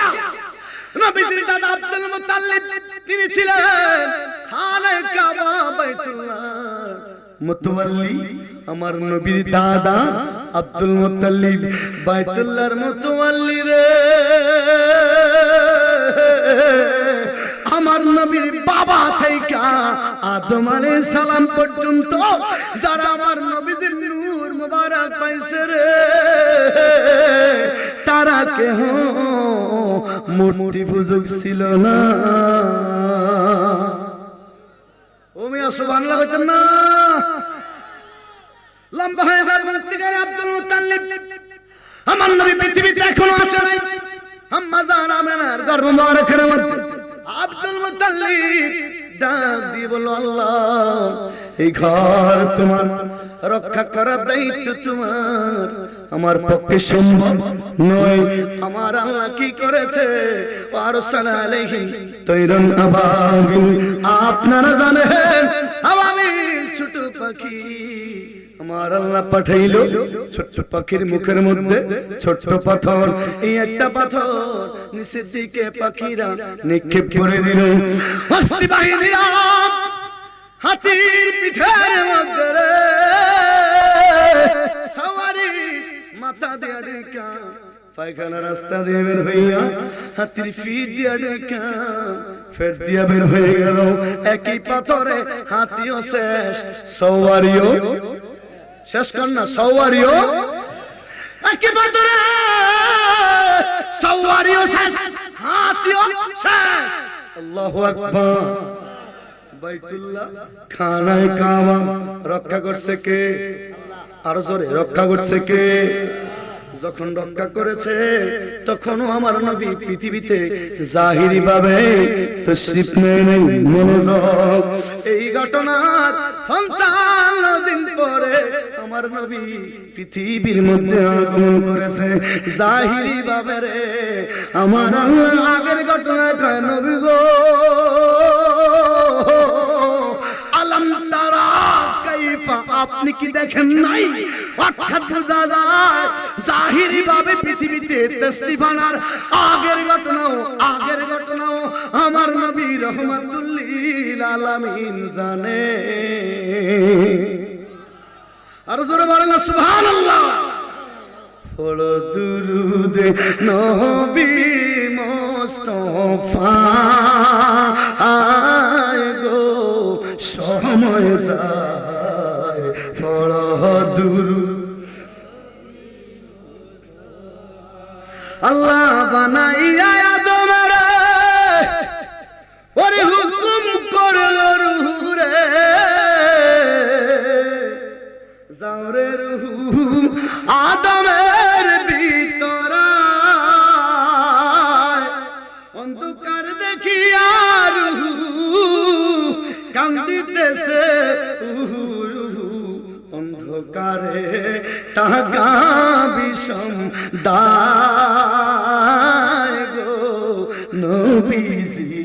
নবীজির দাদা আব্দুল মুত্তালিব তিনি ছিলেন খানায়ে কাবা বাইতুল্লাহ মুতাওয়াল্লি আমার নবীর দাদা আব্দুল মুত্তালিব বাইতুল্লাহর মুতাওয়াল্লি রে আমার নবীর বাবা থেকে আদম আলাইহিস সালাম পর্যন্ত যারা আমার নবীজির নূর মুবারক পাইছে রে তারা কেহ মূর্তি পূজক ছিল না ও মিয়া সুবহানাল্লাহ কইতেন না লম্বা হয়ে যায় মুক্তিকার আব্দুল মুত্তালিব আমার নবী পৃথিবীতে এখনো আসে নাই আম্মা জান আমেনার গর্ভ মুবারকের মধ্যে আব্দুল মুত্তালিব ডাক দিয়ে বলল আল্লাহ এই ঘর তোমার রক্ষা করার দায়িত্ব তোমার আমার পক্ষে সম্ভব নয় আমার আল্লাহ কি করেছে আরসালা আলাইহি তাইরান আবাবিল আপনারা জানেন আবাবিল ছোট পাখি আমার আল্লাহ পাঠাইলো ছোট পাখির মুখের মধ্যে ছোট পাথর এই একটা পাথর নিচের দিকে পাখিরা নিক্ষেপ করে দিল হস্তি বাহিনীরা হাতির পিঠের মধ্যে সওয়ারি মাথা দিয়ে ঢেকা পায়খানা রাস্তা দিয়ে বের হইয়া হাতির ফিট দিয়ে ঢেকা ফের দিয়া বের হয়ে গেল একই পাথরে হাতিও শেষ সওয়ারিও শেষ কর না সওয়ারিও একই পাথরে সওয়ারিও শেষ হাতিও শেষ আল্লাহু আকবার বাইতুল্লাহ খানায়ে কাবা রক্ষা করছে কে আরো জোরে রক্ষা করছে কে যখন রক্ষা করেছে তখনও আমার নবী পৃথিবীতে জাহিরি ভাবে তাশরীফ নেয় নাই মনোযোগ এই ঘটনার 55 দিন পরে আমার নবী পৃথিবীর মধ্যে আগমন করেছে জাহিরি ভাবে রে আমার আল্লাহ আগের ঘটনা কয় নবী গো আলম তারা কাইফা আপনি কি দেখেন নাই অর্থাৎ বোঝা যায় জাহিরি ভাবে পৃথিবীতে তাশরীফ আনার আগের ঘটনাও আমার নবী রাহমাতুল লিল আলামিন জানে আর জোরে বলেন সুবহানাল্লাহ পড়ো দুরূদ নবী মুস্তাফা আয় গো সময় যায় পড়ো দুরূদ আল্লাহ বানাইয়া আদম রে ওরে হুকুম করলো রূহ রে যাও রে রূহ আদমের ভিতর অন্ধকার দেখিয়া রূহ কান্দিতেছে অন্ধকারে তাকা বিষম দায় গো নবীজি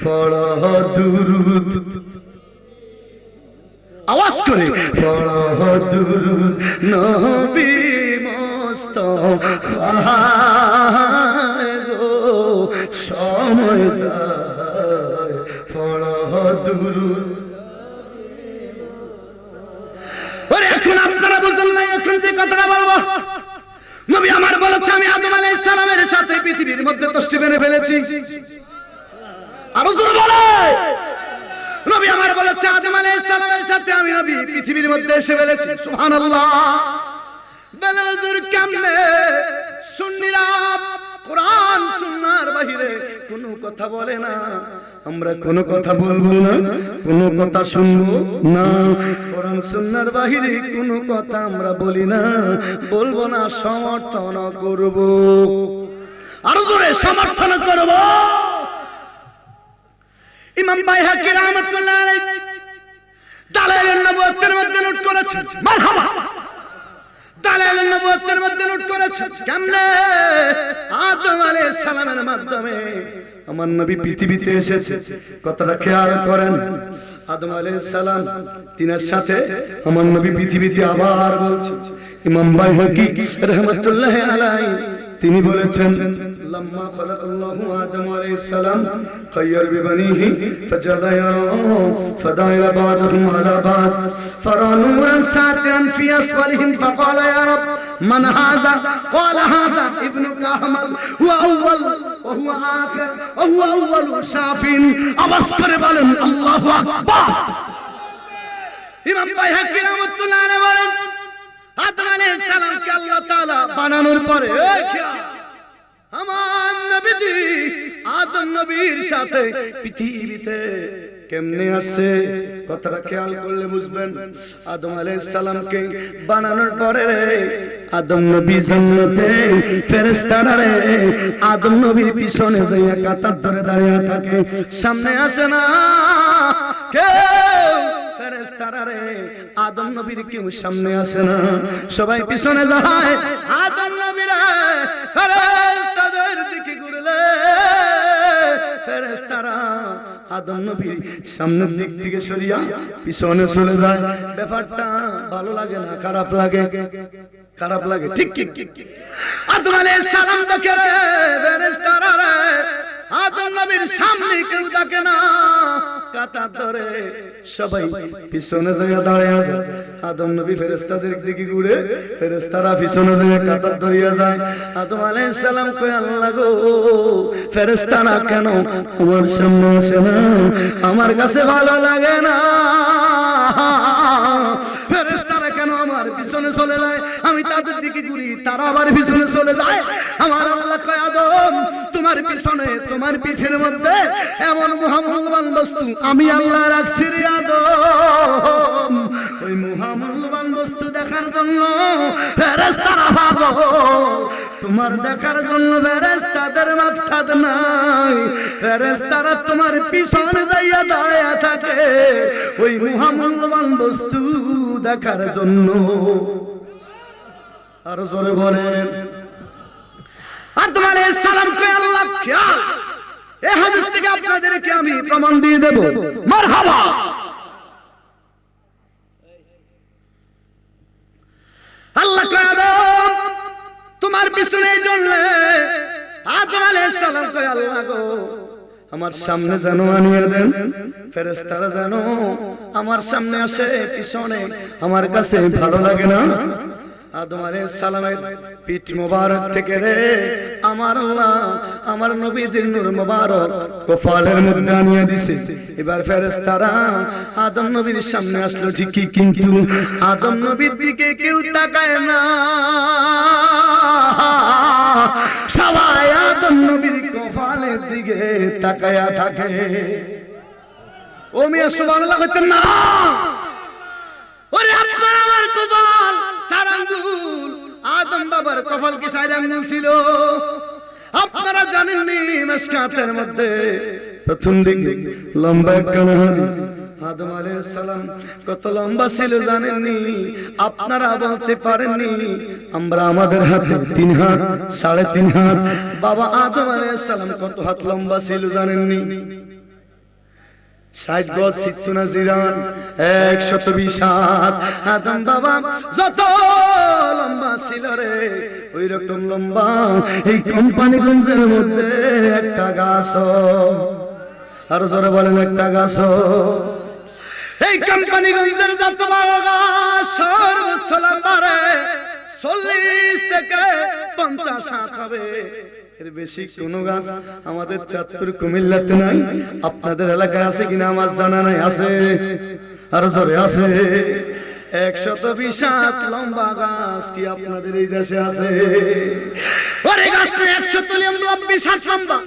পড়ো দুরূদ আওয়াজ করে পড়ো দুরূদ নবী মুস্তাফা গো সময় যায় পড়ো দুরূদ এখন আপনারা বুঝলেন না এখন যে কথাটা বলবো নবী আমার বলেছে আমি আদম আলাইহিস সালামের সাথে পৃথিবীর মধ্যে তাশরীফ এনে ফেলেছি আরো জোরে বলে নবী আমার বলেছে আদম আলাইহিস সালামের সাথে আমি নবী পৃথিবীর মধ্যে এসে ফেলেছি সুবহানাল্লাহ বেলা হুজুর কেমনে সুন্নিরা কোরআন সুন্নাহর বাহিরে কোনো কথা বলে না, আমরা কোনো কথা বলবো না, কোনো কথা শুনবো না। কোরআন সুন্নাহর বাহিরে কোনো কথা আমরা বলি না, বলবো না, সমর্থন করব, আরো জোরে সমর্থন করব। ইমাম বাইহাকী রাহমাতুল্লাহ আলাইহি দালাইলুন নবুওয়াতের মধ্যে নোট করেছেন, মারহাবা, দালাইলুন নবুওয়াতের মধ্যে নোট করেছেন কেমনে আদম আলাইহিস সালামের মাধ্যমে আমার নবী পৃথিবীতে এসেছে। কথাটা খেয়াল করেন, আদম আলাইহিস সালাম তিনার সাথে আমার নবী পৃথিবীতে আবার বলছে। ইমাম বাইহাকী রাহমাতুল্লাহ আলাইহি তিনি বলেছেন, লাম্মা খালাকাল্লাহু আদম আলাইহিস সালাম খায়য়ার বিবানিহি ফাজাদা ইয়ারা ফাদাইলা বাদহুম আলা বাদ ফারা নূরান সাতিআন ফি আসফালিহিম ফাকালা ইয়া রাব মান হাযা ক্বালা হাযা ইবনুকা আহমদ হুয়া আউয়াল ওয়া হুয়া আখির ওয়া হুয়া আউয়ালু শাফিন। আওয়াজ করে বলেন আল্লাহু আকবার। ইমাম বাইহাকী রাহমাতুল্লাহ আলাইহি বলেন, আদম আলাইহিস সালামকে আল্লাহ তাআলা বানানোর পরে আমার নবীজি আদম নবীর সাথে পৃথিবীতে কেমনে আসছে কথাটা খেয়াল করলে বুঝবেন। আদম আলাইহিস সালামকে বানানোর পরে আদম নবী জান্নাতে ফেরেশতারা রে আদম নবীর পিছনে যাইয়া কাতার ধরে দাঁড়িয়ে থাকে, সামনে আসে না কেউ। ফেরেশতারা রে আদম নবীর কেউ সামনে আসে না, সবাই পিছনে যায়। আদম নবীরা ফেরেশতাদের দিকে ঘুরলে ফেরেশতারা আদম নবীর সামনের দিক থেকে সরিয়া পিছনে চলে যায়। ব্যাপারটা ভালো লাগে না, খারাপ লাগে? খারাপ লাগে, ঠিক ঠিক ঠিক। আদম আলাইহিস সালাম দেখে রে ফেরেশতারা রে আদম নবীর সামনে কেউ দেখে না, কাতার ধরে সবাই পিছনে যায় দাঁড়িয়ে আছে। আদম নবী ফেরেশতাদের দিকে ঘুরে, ফেরেশতারা পিছনে যায় কাতার ধরিয়া যায়। আদম আলাইহিস সালাম কয়, আল্লাহ গো ফেরেশতারা কেন আমার সামনে আসে না? আমার কাছে ভালো লাগে না। ফেরেশতারা কেন আমার পিছনে চলে যায়? আমি তাদের দিকে ঘুরি, তারা আবার পিছনে চলে যায়। আমার আল্লাহ কয়, আদম তোমার পিছনে, তোমার পিঠের মধ্যে এমন মহামূল্যবান বস্তু আমি আল্লাহ রাখছি রে আদম। ওই মহামূল্যবান বস্তু দেখার জন্য ফেরেশতারা পাগল, তোমার দেখার জন্য ফেরেশতাদের মাকসাদ নাই। ফেরেশতারা তোমার পিছনে যাইয়া দাঁড়ায়া থাকে ওই মহামূল্যবান বস্তু দেখার জন্য। আর জোরে বলেন আদম আলাইহিস সালাম কে আল্লাহ খেয়াল। এই হাদিস থেকে আপনাদেরকে আমি প্রমাণ দিয়ে দেব, মারহাবা। আল্লাহ কয়, আদম তোমার পিছনে চললে। আদম আলাইহিস সালাম কয়, আল্লাহ গো আমার সামনে যেন আনিয়ে দেন, ফেরেশতারা যেন আমার সামনে আসে, পিছনে আমার কাছে ভালো লাগে না। আদম আলাইহিস সালামের পিঠ মোবারক থেকে রে আমার আল্লাহ আমার নবীজির নূর মোবারক কপালের মধ্যে আনিয়ে দিছে। এবার ফেরেশতারা আদম নবীর সামনে আসলো ঠিকই, কিন্তু আদম নবীর দিকে কেউ তাকায় না, সবাই আদম নবীর কপালের দিকে তাকায়া থাকে। ও মিয়া সুবহানাল্লাহ কইতেন না? ওরে আপনার আমার কপাল চার আঙ্গুল, আদম বাবার কপাল কি চার আঙ্গুল ছিল? আপনারা জানেননি মিশকাতের মধ্যে প্রথম দিকে লম্বা একখানা হাদিস, আদম আলাইহিস সালাম কত লম্বা ছিল জানেননি? আপনারা বলতে পারেননি। আমরা আমাদের হাতে 3 হাত 3.5 হাত। বাবা আদম আলাইহিস সালাম কত হাত লম্বা ছিল জানেননি? 60 গজ 60 জিরান 120 হাত। আদম বাবা যত লম্বা ছিল রে ওই রকম লম্বা এই কোম্পানিগঞ্জের মধ্যে একটা গাছ। আর জোরে বলেন একটা গাছ। এই কোম্পানিগঞ্জের যত বড় গাছ সর্বোচ্চ লম্বা রে 40 থেকে 50 হাত হবে। এর বেশি কোন গাছ আমাদের চাঁদপুর কুমিল্লাতে নাই। আপনাদের এলাকায় আছে কিনা আমার জানা নাই। আছে? আর জোরে আছে। 120 হাত লম্বা গাছ কি আপনাদের এই দেশে আছে? ওরে ওরে গাছ 129 হাত লম্বা।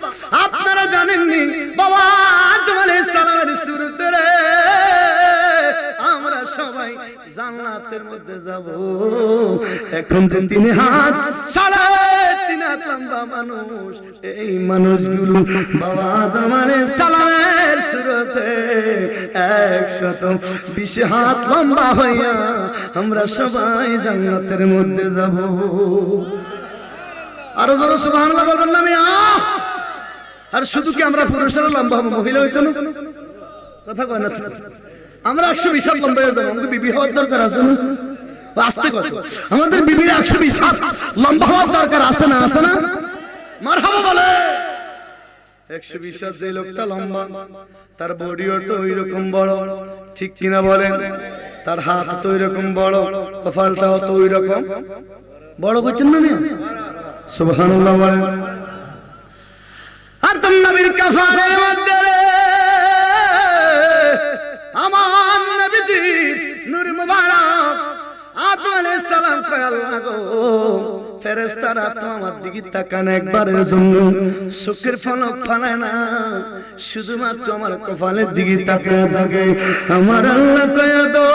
আপনারা জানেননি বাবা আদম আলাইহিস সালামের শুরুতে আমরা সবাই জান্নাতের মধ্যে যাব। এখন যে 3 হাত 3.5 হাত লম্বা মানুষ, এই মানুষগুলো বাবা আদম আলাইহিস সালামের শুরুতে 120 হাত লম্বা হইয়া আমরা সবাই জান্নাতের মধ্যে যাব। আর জোরে সুবহানাল্লাহ বলবেন না মিয়া? আর শুধু কি আমরা পুরুষের লম্বা হব, মহিলা হইতো না? কথা কয় না? আমরা 120 হাত লম্বা হয়ে যাব। আমাদের বিবি হওয়ার দরকার আছে না? আস্তে কথা, আমাদের বিবির 120 হাত লম্বা হওয়ার দরকার আছে না? আছে না? মারহাবা বলে। 120 হাত যে লোকটা লম্বা, তার বডিও তো ওই রকম বড়, ঠিক কিনা বলেন? তার হাত তো ওই রকম বড়, কপালটাও তো ওই রকম বড়। কইতেন না মিয়া? সুবহানাল্লাহ বলেন। আদম নবীর কফালের মধ্যে আমার নবীজির নূর মুবারক আদম আলাইহিস সালাম কয় আল্লাহ গো, ফেরেশতারা তো আমার দিকে তাকান একবারের জন্য, চোখের পলক ফালায় না, শুধুমাত্র আমার কপালের দিকে তাকায় থাকে। আমার আল্লাহ কয় দো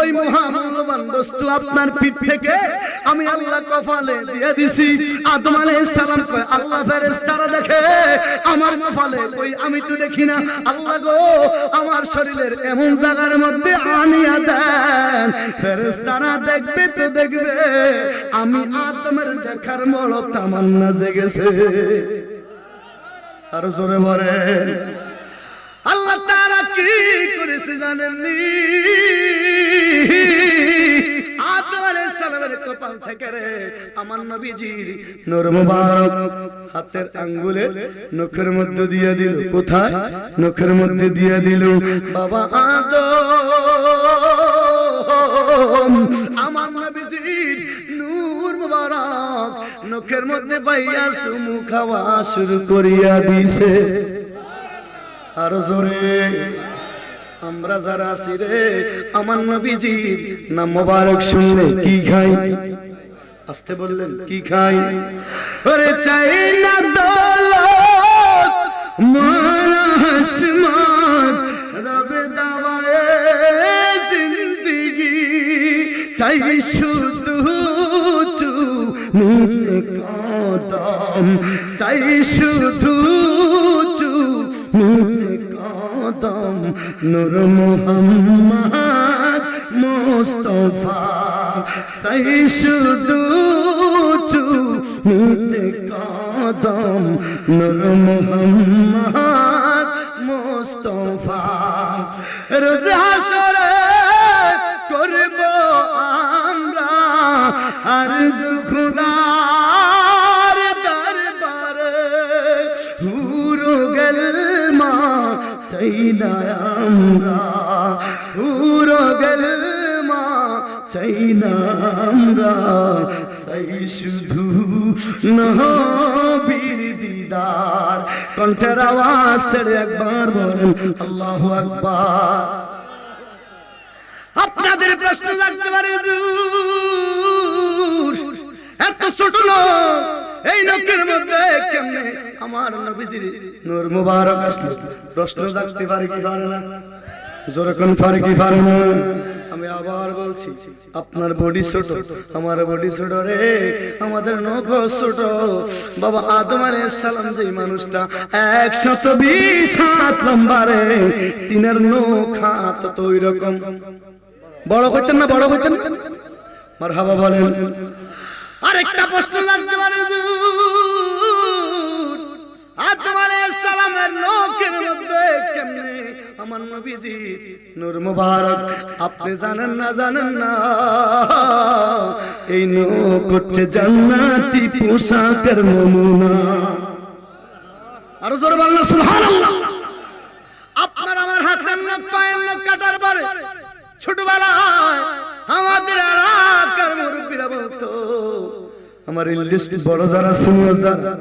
ওই মহামূল্যবান বস্তু আপনার পিঠ থেকে আমি আল্লাহ কপালে দিয়ে দিছি। আদম আলাইহিস সালাম কয় আল্লাহ ফেরেশতারা দেখে আমার কপালে, কই আমি তো দেখি না। আল্লাহ গো আমার শরীরের এমন জায়গার মধ্যে আনিয়া দেন, ফেরেশতারা দেখবে তো দেখবে, আমি আদমের দেখার বড় তামান্না জেগেছে। আর জোরে বলে আল্লাহ তাআলা কি করেছে জানেননি? আদম আলাইহিস সালামের কপাল থেকে রে আমার নবীজির নূর মুবারক হাতের আঙ্গুলে নখের মধ্যে দিয়ে দিল। কোথায়? নখের মধ্যে দিয়ে দিল। বাবা আদম আমার নবীজির নূর মুবারক নখের মধ্যে পাইয়া চুমু খাওয়া শুরু করিয়া দিছে। আর জোরে আমরা যারা আছি রে, আমার নবীজির নাম মোবারক শুনলে কি খাই? আস্তে বললেন কি খাই? ওরে চাই না দৌলত মারা হাসমাত রবে দাওয়ায়ে জিন্দেগি, চাই শুধু চুমুকে কদম, চাই শুধু চুমুকে কদম নূর মুহাম্মদ মুস্তাফা, চাই শুধু চুমুকে কদম নূর মুহাম্মদ মুস্তাফা। রোজ হাসরে করব আমরা আরজু খুদার দরবারে, পুরো গেলমা চাই না আমরা, পুরো গেলমা চাই না আমরা, চাই শুধু নবীর দিদার। কণ্ঠের আওয়াজ ছেড়ে একবার বলেন আল্লাহু আকবার। আপনাদের প্রশ্ন লাগতে পারে হুজুর এত ছোট লোক এই নখের মধ্যে কেমনে আমার নবীজির নূর মুবারক আসলো? প্রশ্ন জাগতে পারে কি পারে না? জোরে কোন পারে কি পারে না? আমি আবার বলছি, আপনার বডি ছোট, আমার বডি ছোট রে, আমাদের নখ ছোট। বাবা আদম আলাইহিস সালাম যে মানুষটা 120 হাত লম্বা রে, তিনের নখ হাত তো ওই রকম বড় হইতেন না? বড় হইতেন না? মারহাবা বলেন। আরেকটা প্রশ্ন লাগতে পারে হুজুর, আদম আলাইহিস সালামের নখের মধ্যে কেমনে আমার নবীজি নূর মুবারক? আপনি জানেন না? জানেন না? এই নখ হচ্ছে জান্নাতি পোশাকের নমুনা। আরো জোরে বলুন সুবহানাল্লাহ। আপনার আমার হাতের নখ, পায়ের নখ কাটার পরে ছোটবেলায় আমাদের এলাকার মুরব্বীরা বলতো, আমার লিস্ট বড় যারা সিনিয়র যারা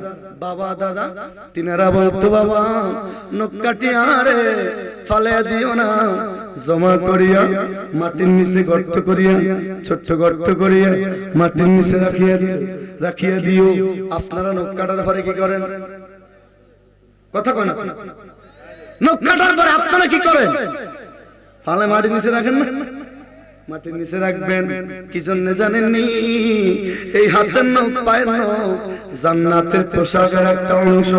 বাবা দাদা তিনারা বলতো, বাবা নখ কাটিয়া রে ফালে দিও না, জমা করিয়া মাটির নিচে গর্ত করিয়া ছোট্ট গর্ত করিয়া মাটির নিচে রাখিয়া দিও। আপনারা নখ কাটার পরে কি করেন? কথা কয় না? নখ কাটার পরে আপনারা কি করেন? ফালে মাটির নিচে রাখেন না? মাটির নিচে রাখবেন কি জন্য জানেননি? এই হাতের নখ পায়ের নখ জান্নাতের পোশাকের একটা অংশ।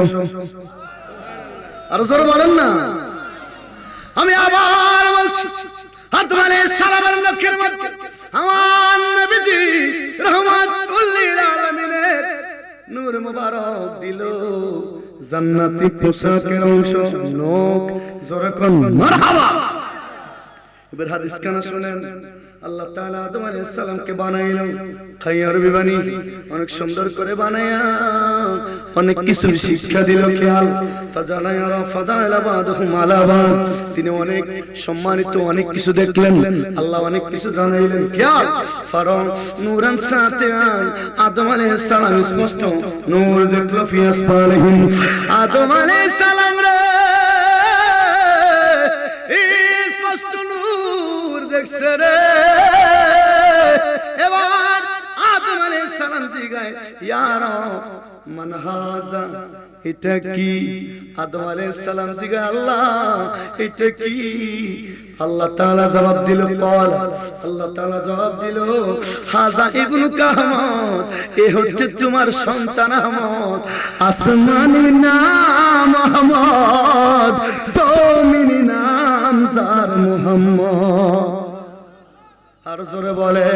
আর জোরে বলেন না। আমি আবার বলছি, আদম আলাইহিস সালামের নখের মধ্যে আমার নবীজি রাহমাতুল লিল আলামিনের নূর মুবারক দিল, জান্নাতি পোশাকের অংশ নখ। জোরে কোন মারহাবা। এবার হাদিস কানা শুনেন। আল্লাহ তাআলা আদম আলাইহিস সালামকে বানাইলো খাইয়ার বিবানি, অনেক সুন্দর করে বানায়া অনেক কিছু শিক্ষা দিল। খেয়াল ফাজালায়া ফাদালা বাদহুম আলা বাদ, তিনি অনেক সম্মানিত, অনেক কিছু দেখলেন, আল্লাহ অনেক কিছু জানাইলেন। খেয়াল ফারন নূরান সাতিয়ান, আদম আলাইহিস সালাম স্পষ্ট নূর দেখলো ফি আসফালিহিম। আদম আলাইহিস সালাম রে স্পষ্ট নূর দেখছে রে। এবার আদম আলাইহিস সালাম জিগায় ইয়া রব মান হাযা, এটা কি? আদম আলাইহিস সালাম জিগায় আল্লাহ এটা কি? আল্লাহ তাআলা জবাব দিল কল, আল্লাহ তাআলা জবাব দিল হাযা ইবনুকা আহমদ, এ হচ্ছে তোমার সন্তান আহমদ। আসমানি নাম আহমদ, জমিনি নাম জার মুহাম্মদ। আর জোরে বলে।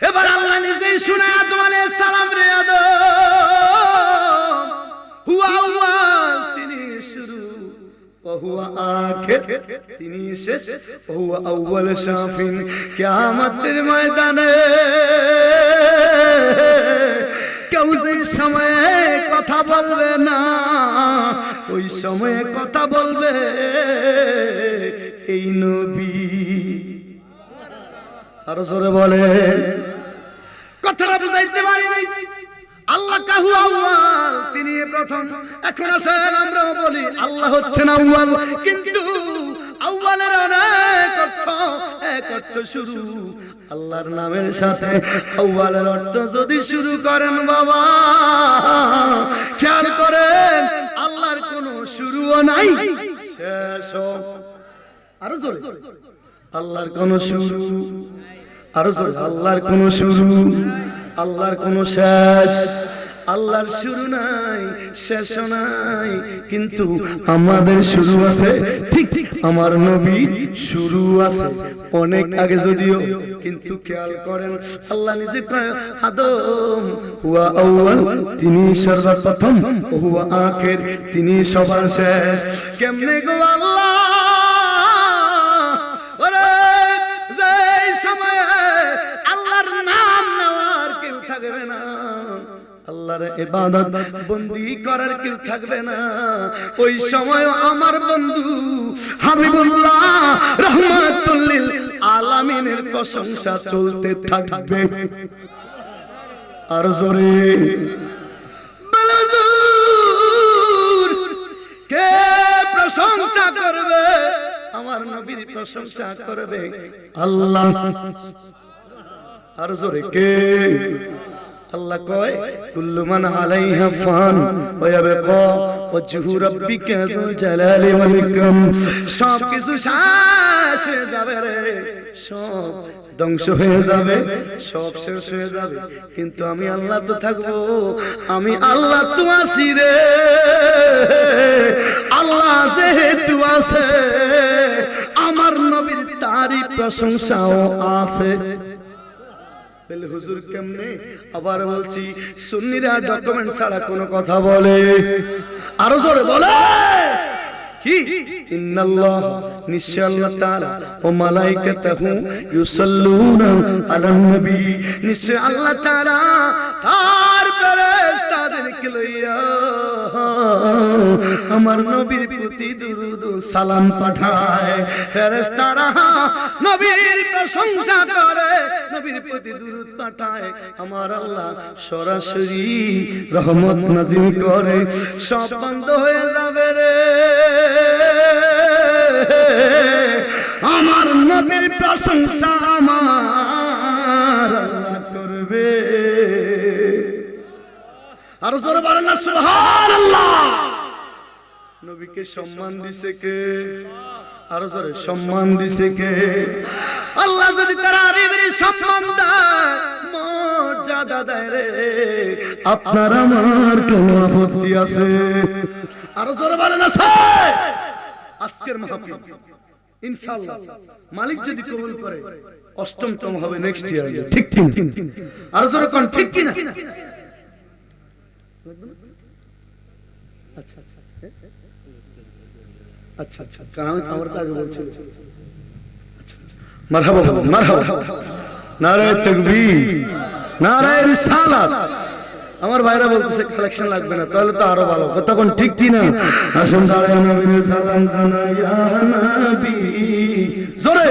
এবার আল্লাহ নিজেই শুনে আদম আলাইহিস সালাম রে, আদম হুয়া আউয়াল, তিনি শুরু, ওয়া হুয়া আখির, তিনি শেষ, ওয়া হুয়া আউয়াল শাফিন। কিয়ামতের ময়দানে কেউ যে সময়ে কথা বলবে না, ওই সময়ে কথা বলবে এই নবী। আর জোরে বলে। কথাটা বুঝাইতে পারি নাই। আল্লাহ কাহু আউয়াল, তিনি প্রথম। এখন আসেন আমরা বলি আল্লাহ হচ্ছেন আউয়াল, কিন্তু আউয়ালের অনেক অর্থ, এক অর্থ শুরু। আল্লাহর নামের সাথে আউয়ালের অর্থ যদি শুরু করেন বাবা, খেয়াল করেন আল্লাহর কোনো শুরুও নাই শেষও। আরো জোরে, আল্লাহর কোনো শুরু, আরো জোরে, আল্লাহর কোনো শুরু, আল্লাহর কোনো শেষ। আল্লাহর শুরু নাই, শেষ নাই, কিন্তু আমাদের শুরু আছে। ঠিক আমার নবীর শুরু আছে অনেক আগে যদিও, কিন্তু খেয়াল করেন আল্লাহ নিজে কয় আদম হুয়া আউয়াল, তিনি সর্বপ্রথম, হুয়া আখির, তিনি সবার শেষ। কেমনে গো আল্লাহ? ওরে যেই সময়ে আল্লাহর নাম নেওয়ার কেউ থাকবে না, আল্লাহর ইবাদত বন্দি করার কেউ থাকবে না, ওই সময় আমার বন্ধু হাবিবুল্লাহ রাহমাতুল লিল আলামিনের প্রশংসা চলতে থাকবে। আর জোরে বেলাজুর, কে প্রশংসা করবে? আমার নবীর প্রশংসা করবে আল্লাহ। আর জোরে কে? আল্লাহ কয় কুল্লু মান আলাইহা ফান ওয়া ইয়াবকা ওয়াজহু রাব্বিকা যুল জালালি ওয়াল ইকরাম। সব কিছু শেষ হয়ে যাবে রে, সব ধ্বংস হয়ে যাবে, সব শেষ হয়ে যাবে, কিন্তু আমি আল্লাহ তো থাকবো। আমি আল্লাহ তো আছি রে। আল্লাহ যেহেতু আছে, আমার নবীর তারই প্রশংসাও আছে। হুজুর কেমনে? আবার বলছি, সুন্নিরা ডকুমেন্ট ছাড়া কোনো কথা বলে। আরো জোরে বলে কি? ইন্নাল্লাহ, নিশ্চয় আল্লাহ তাআলা ও মালাইকাতাহু ইউসাল্লুনা আলান নবী, নিশ্চয় আল্লাহ তাআলা তার ফেরেশতাদেরকে লইয়া আমার নবীর প্রতি দুরূদ ও সালাম পাঠায়। ফেরেশতারা নবীর প্রশংসা করে, নবীর প্রতি দুরূদ পাঠায়। আমার আল্লাহ সরাসরি রহমত নাযিল করে। সব বন্ধ হয়ে যাবে রে, আমার নবীর প্রশংসা আমার আল্লাহ করবে। আর জোরে বলেন না সুবহানাল্লাহ। নবীকে সম্মান দিছে কে? আর জোরে সম্মান দিছে কে? আল্লাহ যদি তার হাবিবের সম্মান দেয়, মর্যাদা দেয় রে, আপনার আমার কোনো আপত্তি আছে? আর জোরে বলেন না স্যার। আজকের মাহফিল ইনশাআল্লাহ মালিক যদি কবুল করে অষ্টমতম হবে নেক্সট ইয়ার। ঠিক ঠিক। আর জোরে কোন ঠিক কি না? আচ্ছা আচ্ছা আচ্ছা আচ্ছা, কারণ আমার তো আগে বলছিল। মারহাবা মারহাবা, নারায়ে তাকবীর, নারায়ে রিসালাত। আমার ভাইরা বলতেছে সিলেকশন লাগবে না, তাহলে তো আরো ভালো। তখন ঠিক কি না? আসুন দাঁড়ায় নবীর সালাম জানাই ইয়া নবী, জোরে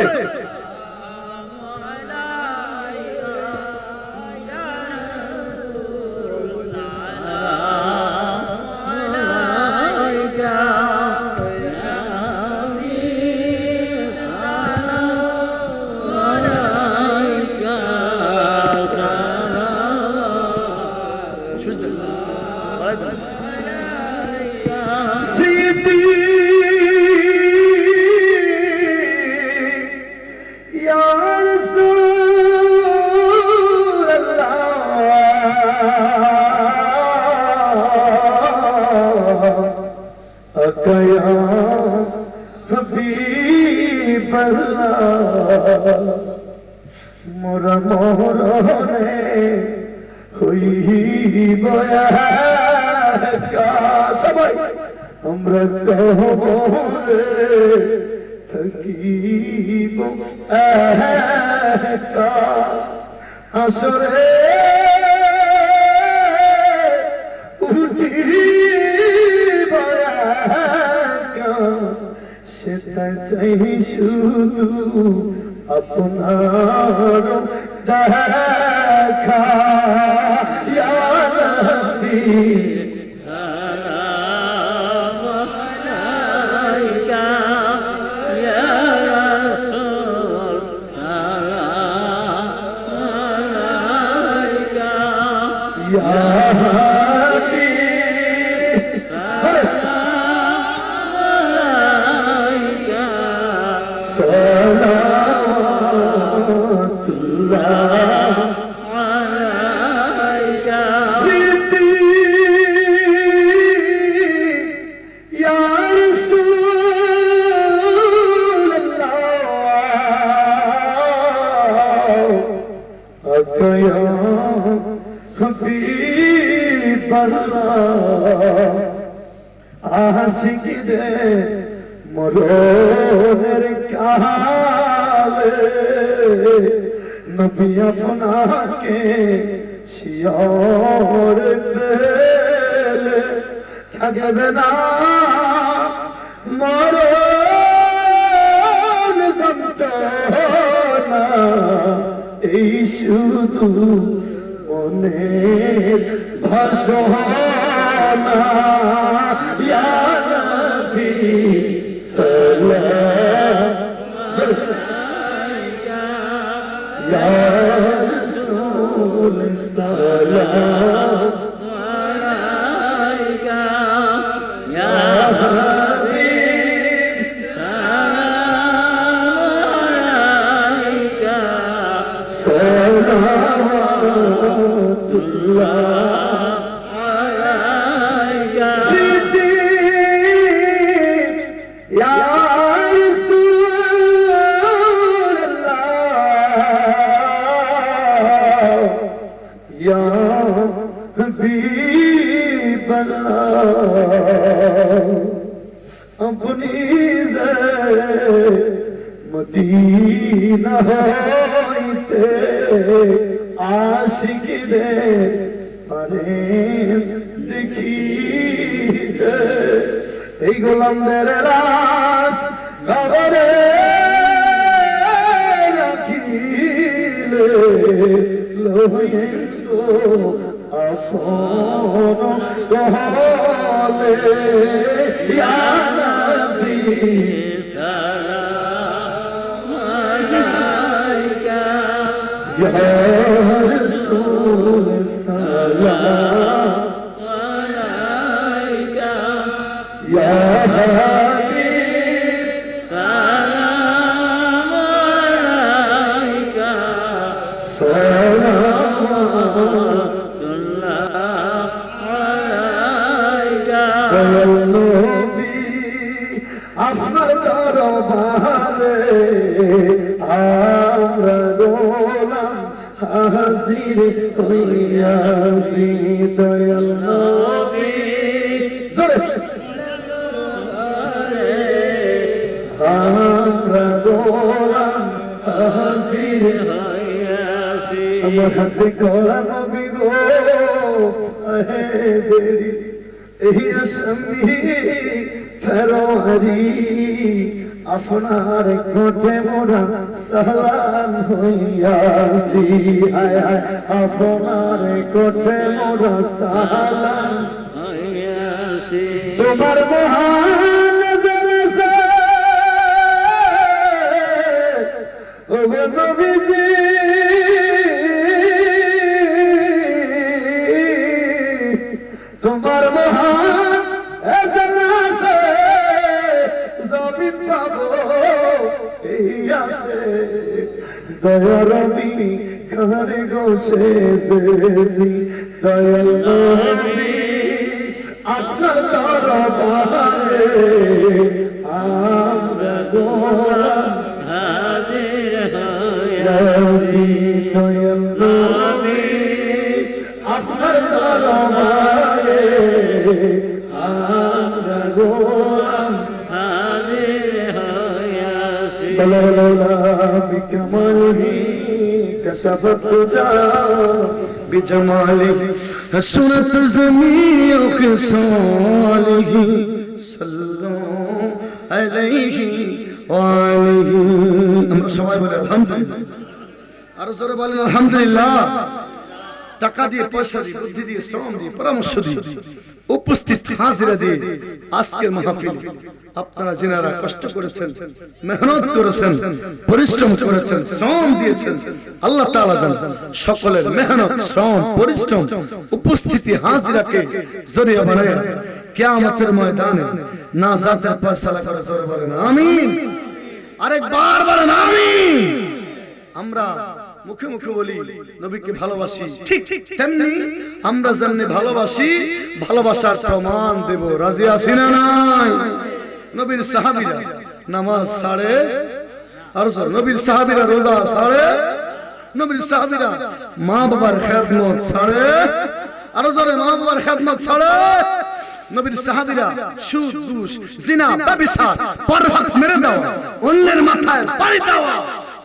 মোরা মোরনে হইব একা, সবাই আমরা কবরে থাকিব একা, আসরে উঠিব একা, সেটা চাই শুধু আপনার দেখা। ইয়া নবী সালাম আলাইকা, ইয়া রাসূল সালাম আলাইকা, ইয়া আশিকদের মরণের কালে নবী আপনাকে শিয়র পেলে থাকবে না মরণ যন্ত্রণা, এই শুধু মনের ভাষণা। ইয়া নবী সালাম আলাইকা, ইয়া রাসূল সালাম আলাইকা, ইয়া হাবিব সালাম আলাইকা, সালাওয়াতুল্লাহ अपनी मदीना होइते आशिकদের পারে দেখি এই গোলামদের লাশ কবরে রাখিলে লইলো আপন গহলে ইয়া নবী ইয়া রাসূল সালাম আলাইকা ইয়া হাবিব সালাম আলাইকা সালামুল্লাহ আলাইকা ইয়া নবী আপনার দরবারে আমরা গোলাম হাজির হইয়াছি দয়াল নবী জোরে আমরা গোলাম হাজির হইয়াছি আমার হাতে গলা নবী গো হে বেরি এই আসমি ফেরোয়ারি আপনার কোটে মোরা সালাম হইয়াছি হায় হায় আপনার কোটে মোরা সালাম হইয়াছি তোমার মহান জলসা ও নবীজি তোমার মহান জলসা জমিন পাবো এই আসে দয়া রবি কারে গোসেছি দয়াল নবী আপনার দরবারে আমরা গোলাম হাজির হইয়াছি দয়াল নবী আপনার দরবারে আমরা গোলাম لولا بكماله كشف الدجى بجماله حسنت جميع خصاله صلوا عليه وآله আমরা সবাই বলি আলহামদুলিল্লাহ আর জোরে বলেন আলহামদুলিল্লাহ টাকা দিয়ে পয়সা দিয়ে বুদ্ধি দিয়ে শ্রম দিয়ে পরামর্শ দিয়ে উপস্থিত হাজিরা দিয়ে আজকের মাহফিল আপনারা যিনারা কষ্ট করেছেন মেহনত করেছেন পরিশ্রম করেছেন শ্রম দিয়েছেন আল্লাহ তাআলা জানেন সকলের মেহনত শ্রম পরিশ্রম উপস্থিতি হাজিরাকে জরিয়া বানায় কিয়ামতের ময়দানে নাজাতের ফয়সালা করে জোরে বলেন আমিন আরেকবার বলেন আমিন আমরা মুখে মুখে বলি নবীকে ভালোবাসি ঠিক তেমনি আমরা যেমনি ভালোবাসি ভালোবাসার প্রমাণ দেব রাজি আছি না নাই নবীর সাহাবীরা নামাজ ছাড়ে আর নবীর সাহাবীরা রোজা ছাড়ে নবীর সাহাবীরা মা বাবার খেদমত ছাড়ে আর জোরে মা বাবার খেদমত ছাড়ে নবীর সাহাবীরা সুদ ঘুষ জিনা ব্যভিচার পরহাত মেরে দাও অন্যের মাথায় পাড়ি দেওয়া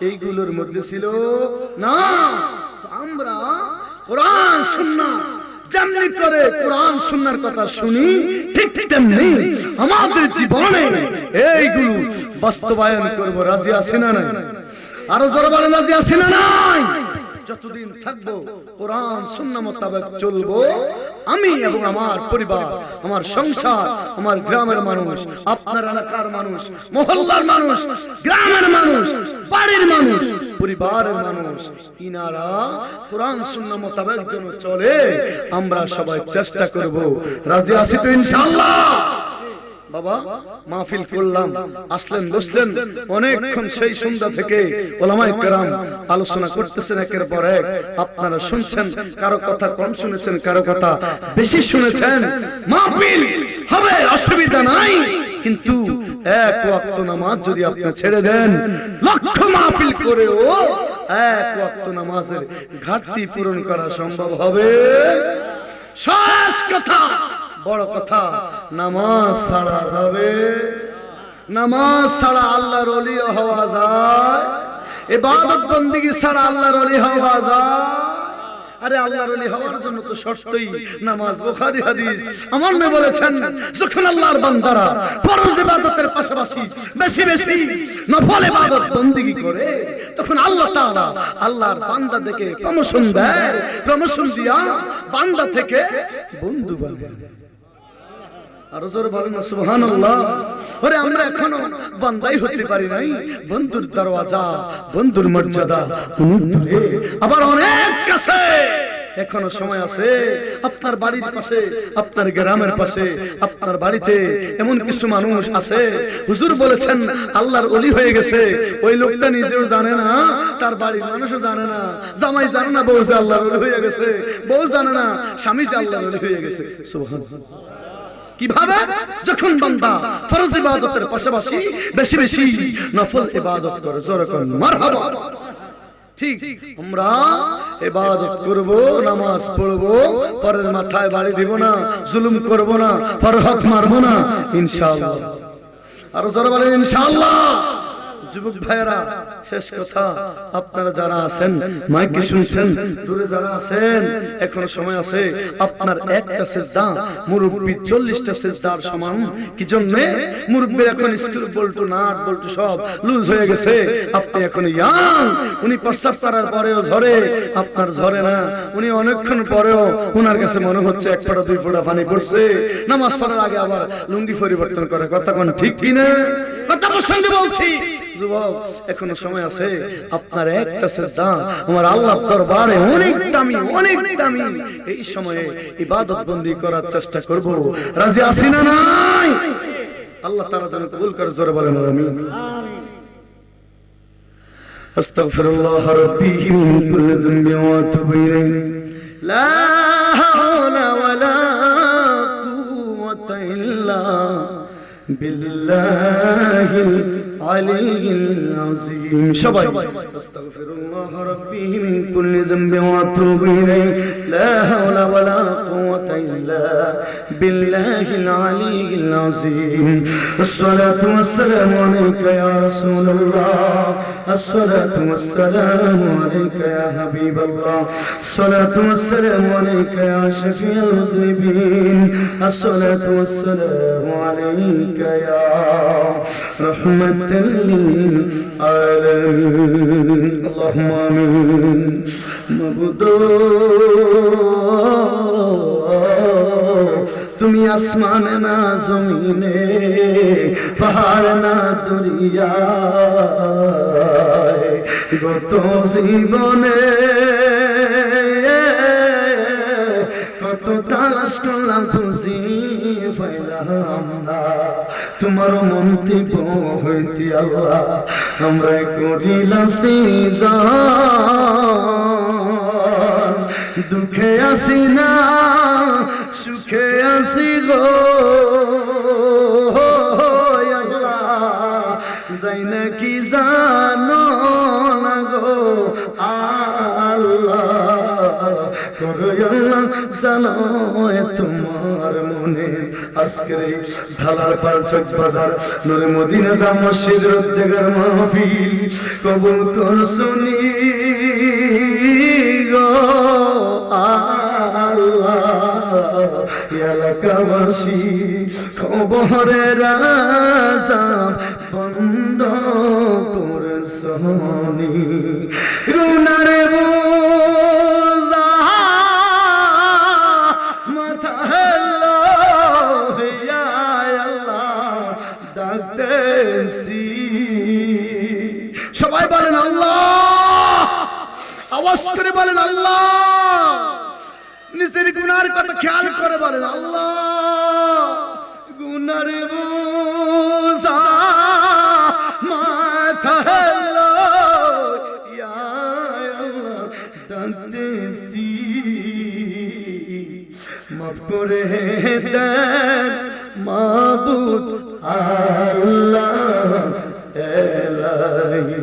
এইগুলোর মধ্যে ছিল না আমরা কোরআন সুন্নাহ যেমনি করে কোরআন সুন্নাহর কথা শুনি ঠিক তেমনি আমাদের জীবনে এইগুলো বাস্তবায়ন করব রাজি আছি না নাই আরো জোরে বলেন রাজি আছি না নাই যতদিন থাকবো কোরআন সুন্নাহ মোতাবেক চলবো আমি এবং আমার পরিবার আমার সংসার আমার গ্রামের মানুষ আপনার এলাকার মানুষ মহল্লার মানুষ গ্রামের মানুষ বাড়ির মানুষ পরিবারের মানুষ ইনারা কোরআন সুন্নাহ মোতাবেক যেন চলে আমরা সবাই চেষ্টা করব রাজি আছি তো ইনশাআল্লাহ বাবা মাহফিল করলাম আসলেন বসলেন অনেকক্ষণ সেই সন্ধ্যা থেকে ওলামায়ে কেরাম আলোচনা করতেছেন একের পর এক আপনারা শুনছেন কারো কথা কম শুনেছেন কারো কথা বেশি শুনেছেন মাহফিল হবে অসুবিধা নাই কিন্তু এক ওয়াক্ত নামাজ যদি আপনি ছেড়ে দেন লক্ষ মাহফিল করেও এক ওয়াক্ত নামাজের ঘাটতি পূরণ করা সম্ভব হবে শেষ কথা বড় কথা নামাজ ছাড়া যাবে নামাজ ছাড়া আল্লাহর ওলি হওয়া যায় ইবাদত বندگی ছাড়া আল্লাহর ওলি হওয়া যায় আরে আল্লাহর ওলি হওয়ার জন্য তো শর্তই নামাজ বুখারী হাদিস আমার নবী বলেছেন যখন আল্লাহর বান্দারা ফরজ ইবাদতের পাশাপাশি বেশি বেশি নফল ইবাদত বندگی করে তখন আল্লাহ তাআলা আল্লাহর বান্দা থেকে প্রমোশন দেয় প্রমোশন দিয়া বান্দা থেকে বন্ধু বানায় আর জোরে বলেন না সুবহানাল্লাহ। ওরে আমরা এখনো বান্দাই হতে পারি নাই, বন্ধুর দরওয়াজা, বন্ধুর মর্যাদা অনেক দূরে, আবার অনেক কাছে। এখনো সময় আছে। আপনার বাড়ির পাশে, আপনার গ্রামের পাশে, আপনার বাড়িতে এমন কিছু মানুষ আছে, হুজুর বলেছেন আল্লাহর ওলি হয়ে গেছে। ওই লোকটা নিজেও জানে না, তার বাড়ির মানুষও জানে না, জামাই জানে না বউ যে আল্লাহর ওলি হয়ে গেছে, বউ জানে না স্বামী যে আল্লাহর ওলি হয়ে গেছে। সুবহানাল্লাহ। কিভাবে? যখন বান্দা ফরজ ইবাদতের পাশাপাশি বেশি বেশি নফল ইবাদত করে। জোরে কোন মারহাবা। ঠিক আমরা ইবাদত করব, নামাজ পড়ব, পরের মাথায় বাড়ি দিব না, জুলুম করব না, ফরহক মারব না ইনশাআল্লাহ। আর জোরে বলেন ইনশাআল্লাহ। যুবক ভাইরা, শেষ কথা, আপনারা যারা আছেন মাইকে শুনছেন, দূরে যারা আছেন, এখনো সময় আছে। আপনার একটা সিজদা মুরব্বি 40টা সিজদার সমান। কি জন্য? মুরব্বির এখন স্ক্রু বল্টু, নাট বল্টু সব লুজ হয়ে গেছে। আপনি এখন ইয়াং, উনি প্রস্রাব করার পরেও ঝরে, আপনার ঝরে না। উনি অনেকক্ষণ পরেও ওনার কাছে মনে হচ্ছে এক ফোঁটা দুই ফোঁটা পানি পড়ছে। নামাজ পড়ার আগে আবার লুঙ্গি পরিবর্তন করে। কথা কোন ঠিক কি না? কথা প্রসঙ্গে বলছি। যুবক, এখনো সময় আছে। আপনার একটা সিজদা আমার আল্লাহর দরবারে অনেক দামি, অনেক দামি। এই সময়ে ইবাদত বন্দি করার চেষ্টা করব। রাজি আছি না নাই? আল্লাহ তাআলা যেন কবুল করে। জোরে বলেন আমিন। আস্তাগফিরুল্লাহ রাব্বি মিন কুল্লি যামবি ওয়া আতুবু ইলাইহি। লা হাওলা ওয়ালা কুওয়াতা ইল্লা বিল্লাহিল আলিয়্যিল আযীম। সবাই আস্তাগফিরুল্লাহ রাব্বি মিন কুল্লি যামবি ওয়া আতুবু ইলাইহি। লা হাওলা ওয়ালা কুওয়াতা ইল্লা বিল্লাহিল আলিয়্যিল আযীম। আসসালাতু ওয়াসসালামু আলাইকা ইয়া রাসূলুল্লাহ। আসসালাতু ওয়াসসালামু আলাইকা ইয়া হাবিবাল্লাহ। আসসালাতু ওয়াসসালামু আলাইকা ইয়া শাফিউল মুযনিবিন। আসসালাতু ওয়াসসালামু আলাইকা ইয়া রাহমাতাল লিল আলামিন। আল্লাহুম্মা আমিন। মাবুদ, তুমি আসমানে না জমিনে, পাহাড় না দরিয়ায়, গত জীবনে কত তালাশ করলাম খুঁজি পাইলাম না। তোমার মন্ত্রী হইতে আল্লাহ আমরা করিলাম সিজন। দুঃখে আসি না, সুখে আসি গো আল্লাহ, যাই না কি জানো না গো আল্লাহ, করো আল্লাহ জানো তোমার মনে। আজকে ঢালার পাঁচক বাজার নূরে মদিনা জামে মসজিদ রদ্দেগার মাহফিল কবুল কর শুনি গো আল্লাহ। এলাকাবাসী খবরের আযাব বন্ধ করে শুনি, গুনারে বোঝা মাথায় লইয়া আল্লাহ ডাকতেছি। সবাই বলেন আল্লাহ, আওয়াজ করে বলেন আল্লাহ। নিজের গুনার কথা খেয়াল করে বলেন আল্লাহ। গুনার বোঝা মাথায় লইয়া আল্লাহ ডাকতেছি, মাফ করে দেন মাবুদ আল্লাহ। এলাহি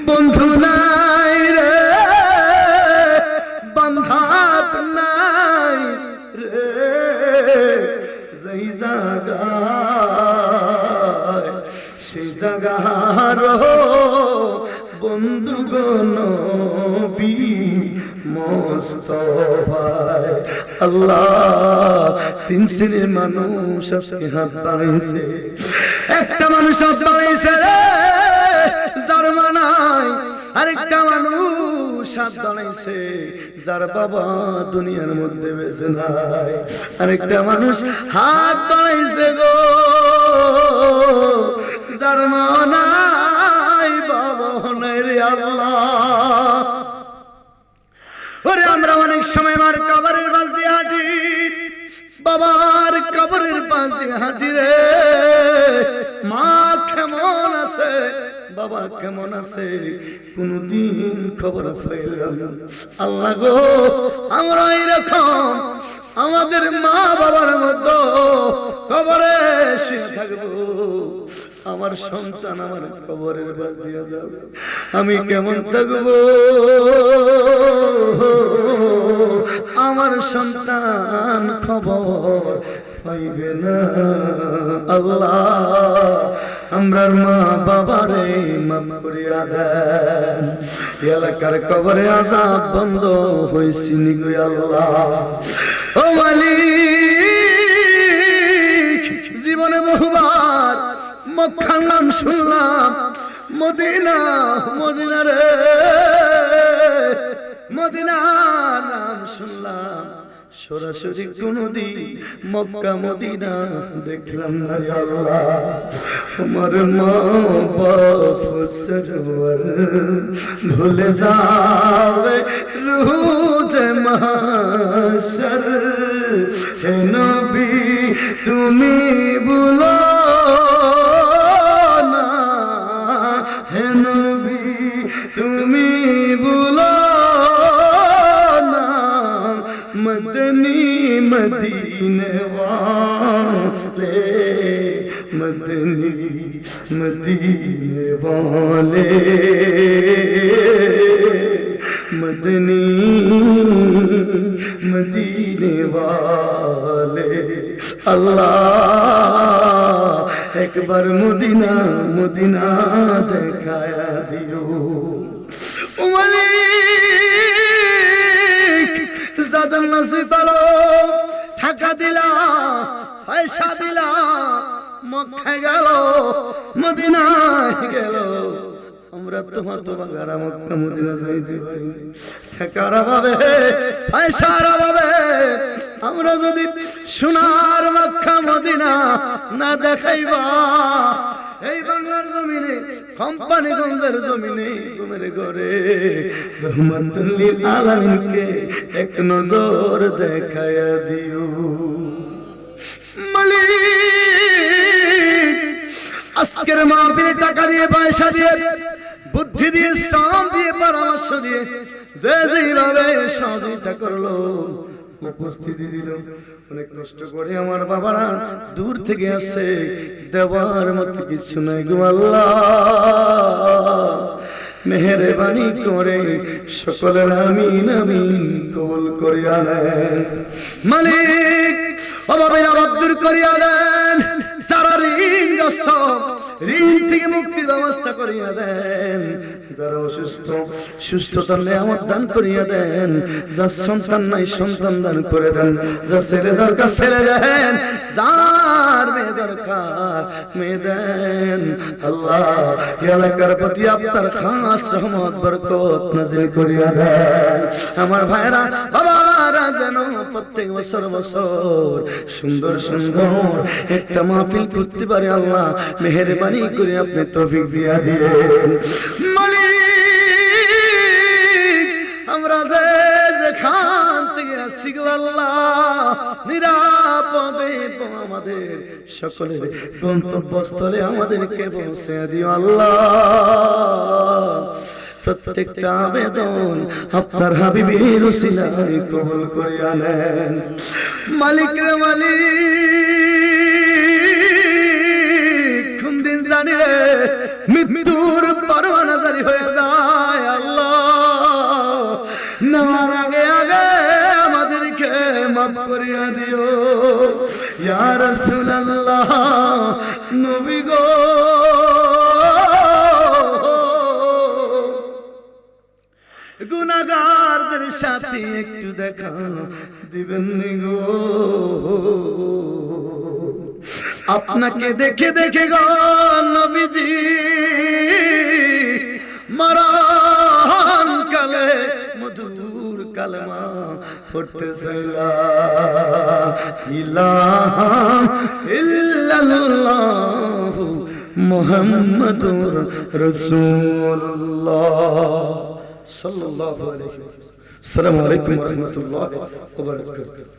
বন্ধু নাই রে, বান্ধব নাই রে, যেই জায়গায় সেই জায়গার বন্ধু নবী মুস্তাফায়। আল্লাহ, তিন শ্রেণীর মানুষ আজকে হাত বাড়াইছে। একটা মানুষ হাত বাড়াইছে যার মানায় আরেকটা মানুষ হাত দাঁড়াইছে যার বাবা দুনিয়ার মধ্যে বেঁচে নাই, আরেকটা মানুষ হাত দাঁড়াইছে গো যার মা নাই বাবা নাই রে আল্লাহ। ওরে আমরা অনেক সময় আমার কবরের পাশ দিয়ে হাঁটি, বাবার কবরের পাশ দিয়ে হাঁটি রে, মা কেমন আছে বাবা কেমন আছে কোনদিন খবর পাইলাম না। আল্লাহ গো আমরা এরকম আমাদের মা বাবার মধ্যে কবরে শুয়ে থাকবো, আমার সন্তান আমার কবরের পাশ দিয়ে যাবে, আমি কেমন থাকবো, আমার সন্তান খবর পাইবে না। আল্লাহ আমরার মা বাবারে মাফ করিয়া দেন, এলাকার কবরে আযাব বন্ধ হইছে নি গো আল্লাহ। ও মালিক জীবনে বহুবার মক্কার নাম শুনলাম, মদিনা মদিনা রে মদিনার নাম শুনলাম, সরাসরি কোনদিন মক্কা মদিনা দেখলাম না রে আল্লাহ। আমার মা বাপ সরওয়ার ভুলে যাবে রোজে মাহশর, হে নবী তুমি ভুলো না, হে নবী তুমি ভুলো না, মদনী মদীনে वाले मदनी मदीने वाले मदनी मदीने वाले। अल्लाह एक बार मदीना मदीना दिखाया दियो। जादन नसीब आलो টাকা দিলা পয়সা দিলা মক্কা গেল মদিনায় গেল, আমরা তোমার গারা মক্কা মদিনা যাইতে পারি টাকার অভাবে পয়সার অভাবে আমরা যদি সোনার মক্কা মদিনা না দেখাইবা, এই বাংলার জমিনে কোম্পানিগঞ্জের জমিনে ঘুমের ঘরে রহমাতুল লিল আলামিনকে এক নজর দেখায়া দিও। মালিক আজকের মাহফিলে টাকা দিয়ে পয়সা দিয়ে বুদ্ধি দিয়ে শ্রম দিয়ে পরামর্শ দিয়ে যে যেভাবে সহযোগিতা করলো উপস্থিতি দিল, অনেক কষ্ট করে আমার বাবারা দূর থেকে আসছে, দেওয়ার মতো কিছু নাই গো আল্লাহ। মেহেরবানি করে সকলের আমিন আমিন কবুল করিয়া নেন। মালিক অভাবের অভাব দূর করিয়া দেন, যারা ঋণগ্রস্ত ঋণ থেকে মুক্তির ব্যবস্থা করিয়া দেন, যারা অসুস্থ সুস্থতার নিয়ামত দান করিয়া দেন, যার সন্তান নাই সন্তান দান করে দেন, যার ছেলে দরকার ছেলে দেন, যার মেয়ে দরকার মেয়ে দেন। আল্লাহ এলাকার প্রতি আপনার খাস রহমত বরকত নাযিল করিয়া দেন। আমার ভাইরা বাবারা যেন প্রত্যেক বছর বছর সুন্দর সুন্দর একটা মাহফিল করতে পারে, আল্লাহ মেহেরবানি করে আপনি তৌফিক দিয়া দিয়েন। মালিক আমরা যে যেখান থেকে আসছি গো আল্লাহ নিরাপদে আমাদের সকলের গন্তব্যস্থলে আমাদেরকে পৌঁছে দিও আল্লাহ। প্রত্যেকটা আবেদন আপনার হাবিবের ওসিলায় কবুল করিয়া নেন। মালিক রে মালিক কোন দিন জানি রে মৃত্যুর পরোয়ানা জারি হয়ে যায়, আল্লাহ নেওয়ার আগে আগে আমাদেরকে মাফ করিয়া দিও ইয়া রাসূলুল্লাহ। নবী গো গুনাহগারদের সাথে একটু দেখা দিবেন গো, আপনাকে দেখে দেখে গো নবীজি মারা কালেমা পড়তেছে লা ইলাহা ইল্লাল্লাহু মুহাম্মাদুর রাসূলুল্লাহ সাল্লাল্লাহু আলাইহি ওয়া সাল্লাম। আসসালামু আলাইকুম ওয়া রাহমাতুল্লাহি ওয়া বারাকাতুহু।